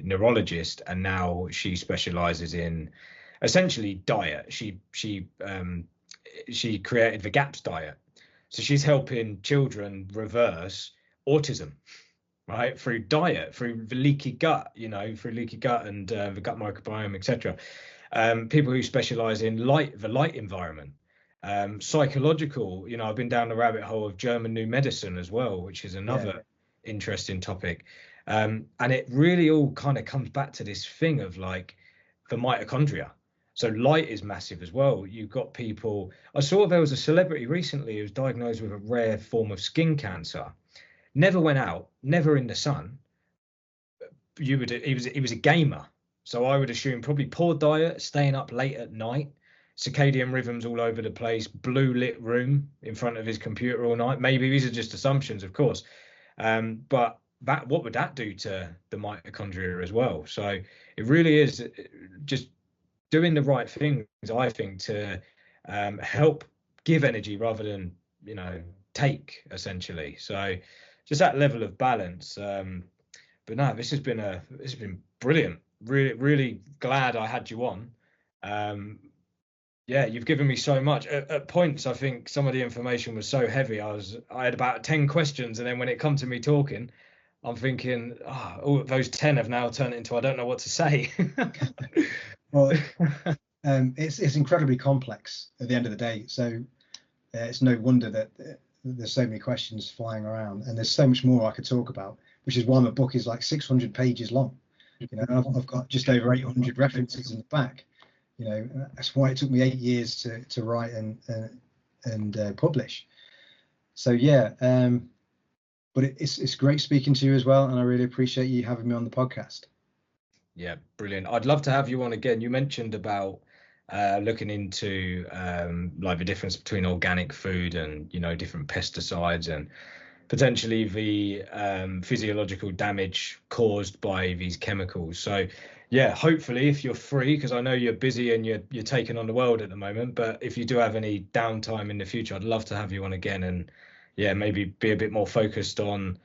C: neurologist, and now she specializes in essentially diet. She created the GAPS diet, so she's helping children reverse autism, right, through diet, through the leaky gut, through leaky gut and the gut microbiome, etc. People who specialize in the light environment, psychological. I've been down the rabbit hole of German new medicine as well, which is another interesting topic. And it really all kind of comes back to this thing of like the mitochondria. So light is massive as well. You've got people. I saw there was a celebrity recently who was diagnosed with a rare form of skin cancer. Never went out, never in the sun. He was a gamer, so I would assume probably poor diet, staying up late at night, circadian rhythms all over the place, blue lit room in front of his computer all night. Maybe these are just assumptions, of course, but what would that do to the mitochondria as well? So it really is just doing the right things, I think, to help give energy rather than take, essentially. So just that level of balance. But no, this has been brilliant. Really, really glad I had you on. Yeah, you've given me so much. At points, I think some of the information was so heavy. I had about 10 questions, and then when it come to me talking, I'm thinking, oh, those 10 have now turned into I don't know what to say.
A: Well, it's incredibly complex at the end of the day. So it's no wonder that there's so many questions flying around, and there's so much more I could talk about, which is why my book is like 600 pages long. I've got just over 800 references in the back. That's why it took me 8 years to write and publish. So yeah, but it's great speaking to you as well, and I really appreciate you having me on the podcast. Yeah,
C: brilliant. I'd love to have you on again. You mentioned about looking into like the difference between organic food and different pesticides and potentially the physiological damage caused by these chemicals. So yeah, hopefully if you're free, because I know you're busy and you're taking on the world at the moment, but if you do have any downtime in the future, I'd love to have you on again, and yeah, maybe be a bit more focused on,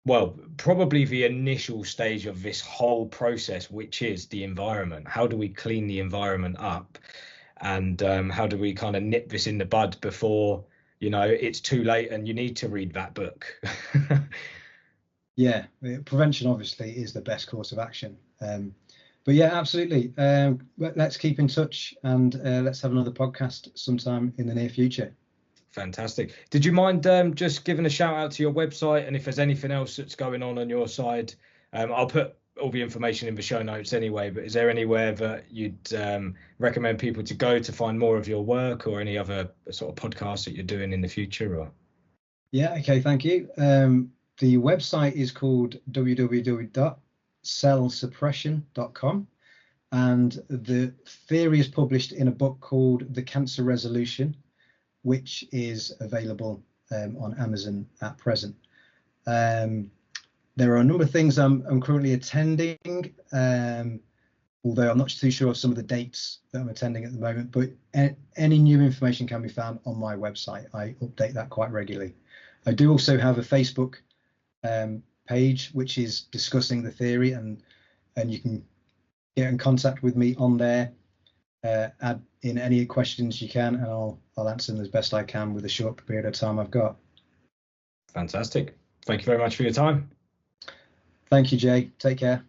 C: well, probably the initial stage of this whole process, which is the environment. How do we clean the environment up, and how do we kind of nip this in the bud before it's too late and you need to read that book?
A: Yeah, prevention obviously is the best course of action. But yeah, absolutely. Let's keep in touch, and let's have another podcast sometime in the near future.
C: Fantastic. Did you mind just giving a shout out to your website, and if there's anything else that's going on your side? I'll put all the information in the show notes anyway, but is there anywhere that you'd recommend people to go to find more of your work, or any other sort of podcasts that you're doing in the future? Or
A: yeah, okay, thank you. The website is called www.cellsuppression.com, and the theory is published in a book called The Cancer Resolution, which is available on Amazon at present. There are a number of things I'm currently attending, although I'm not too sure of some of the dates that I'm attending at the moment, but any new information can be found on my website. I update that quite regularly. I do also have a Facebook page which is discussing the theory, and you can get in contact with me on there. Add in any questions you can, and I'll answer them as best I can with a short period of time I've got.
C: Fantastic. Thank you very much for your time.
A: Thank you, Jay. Take care.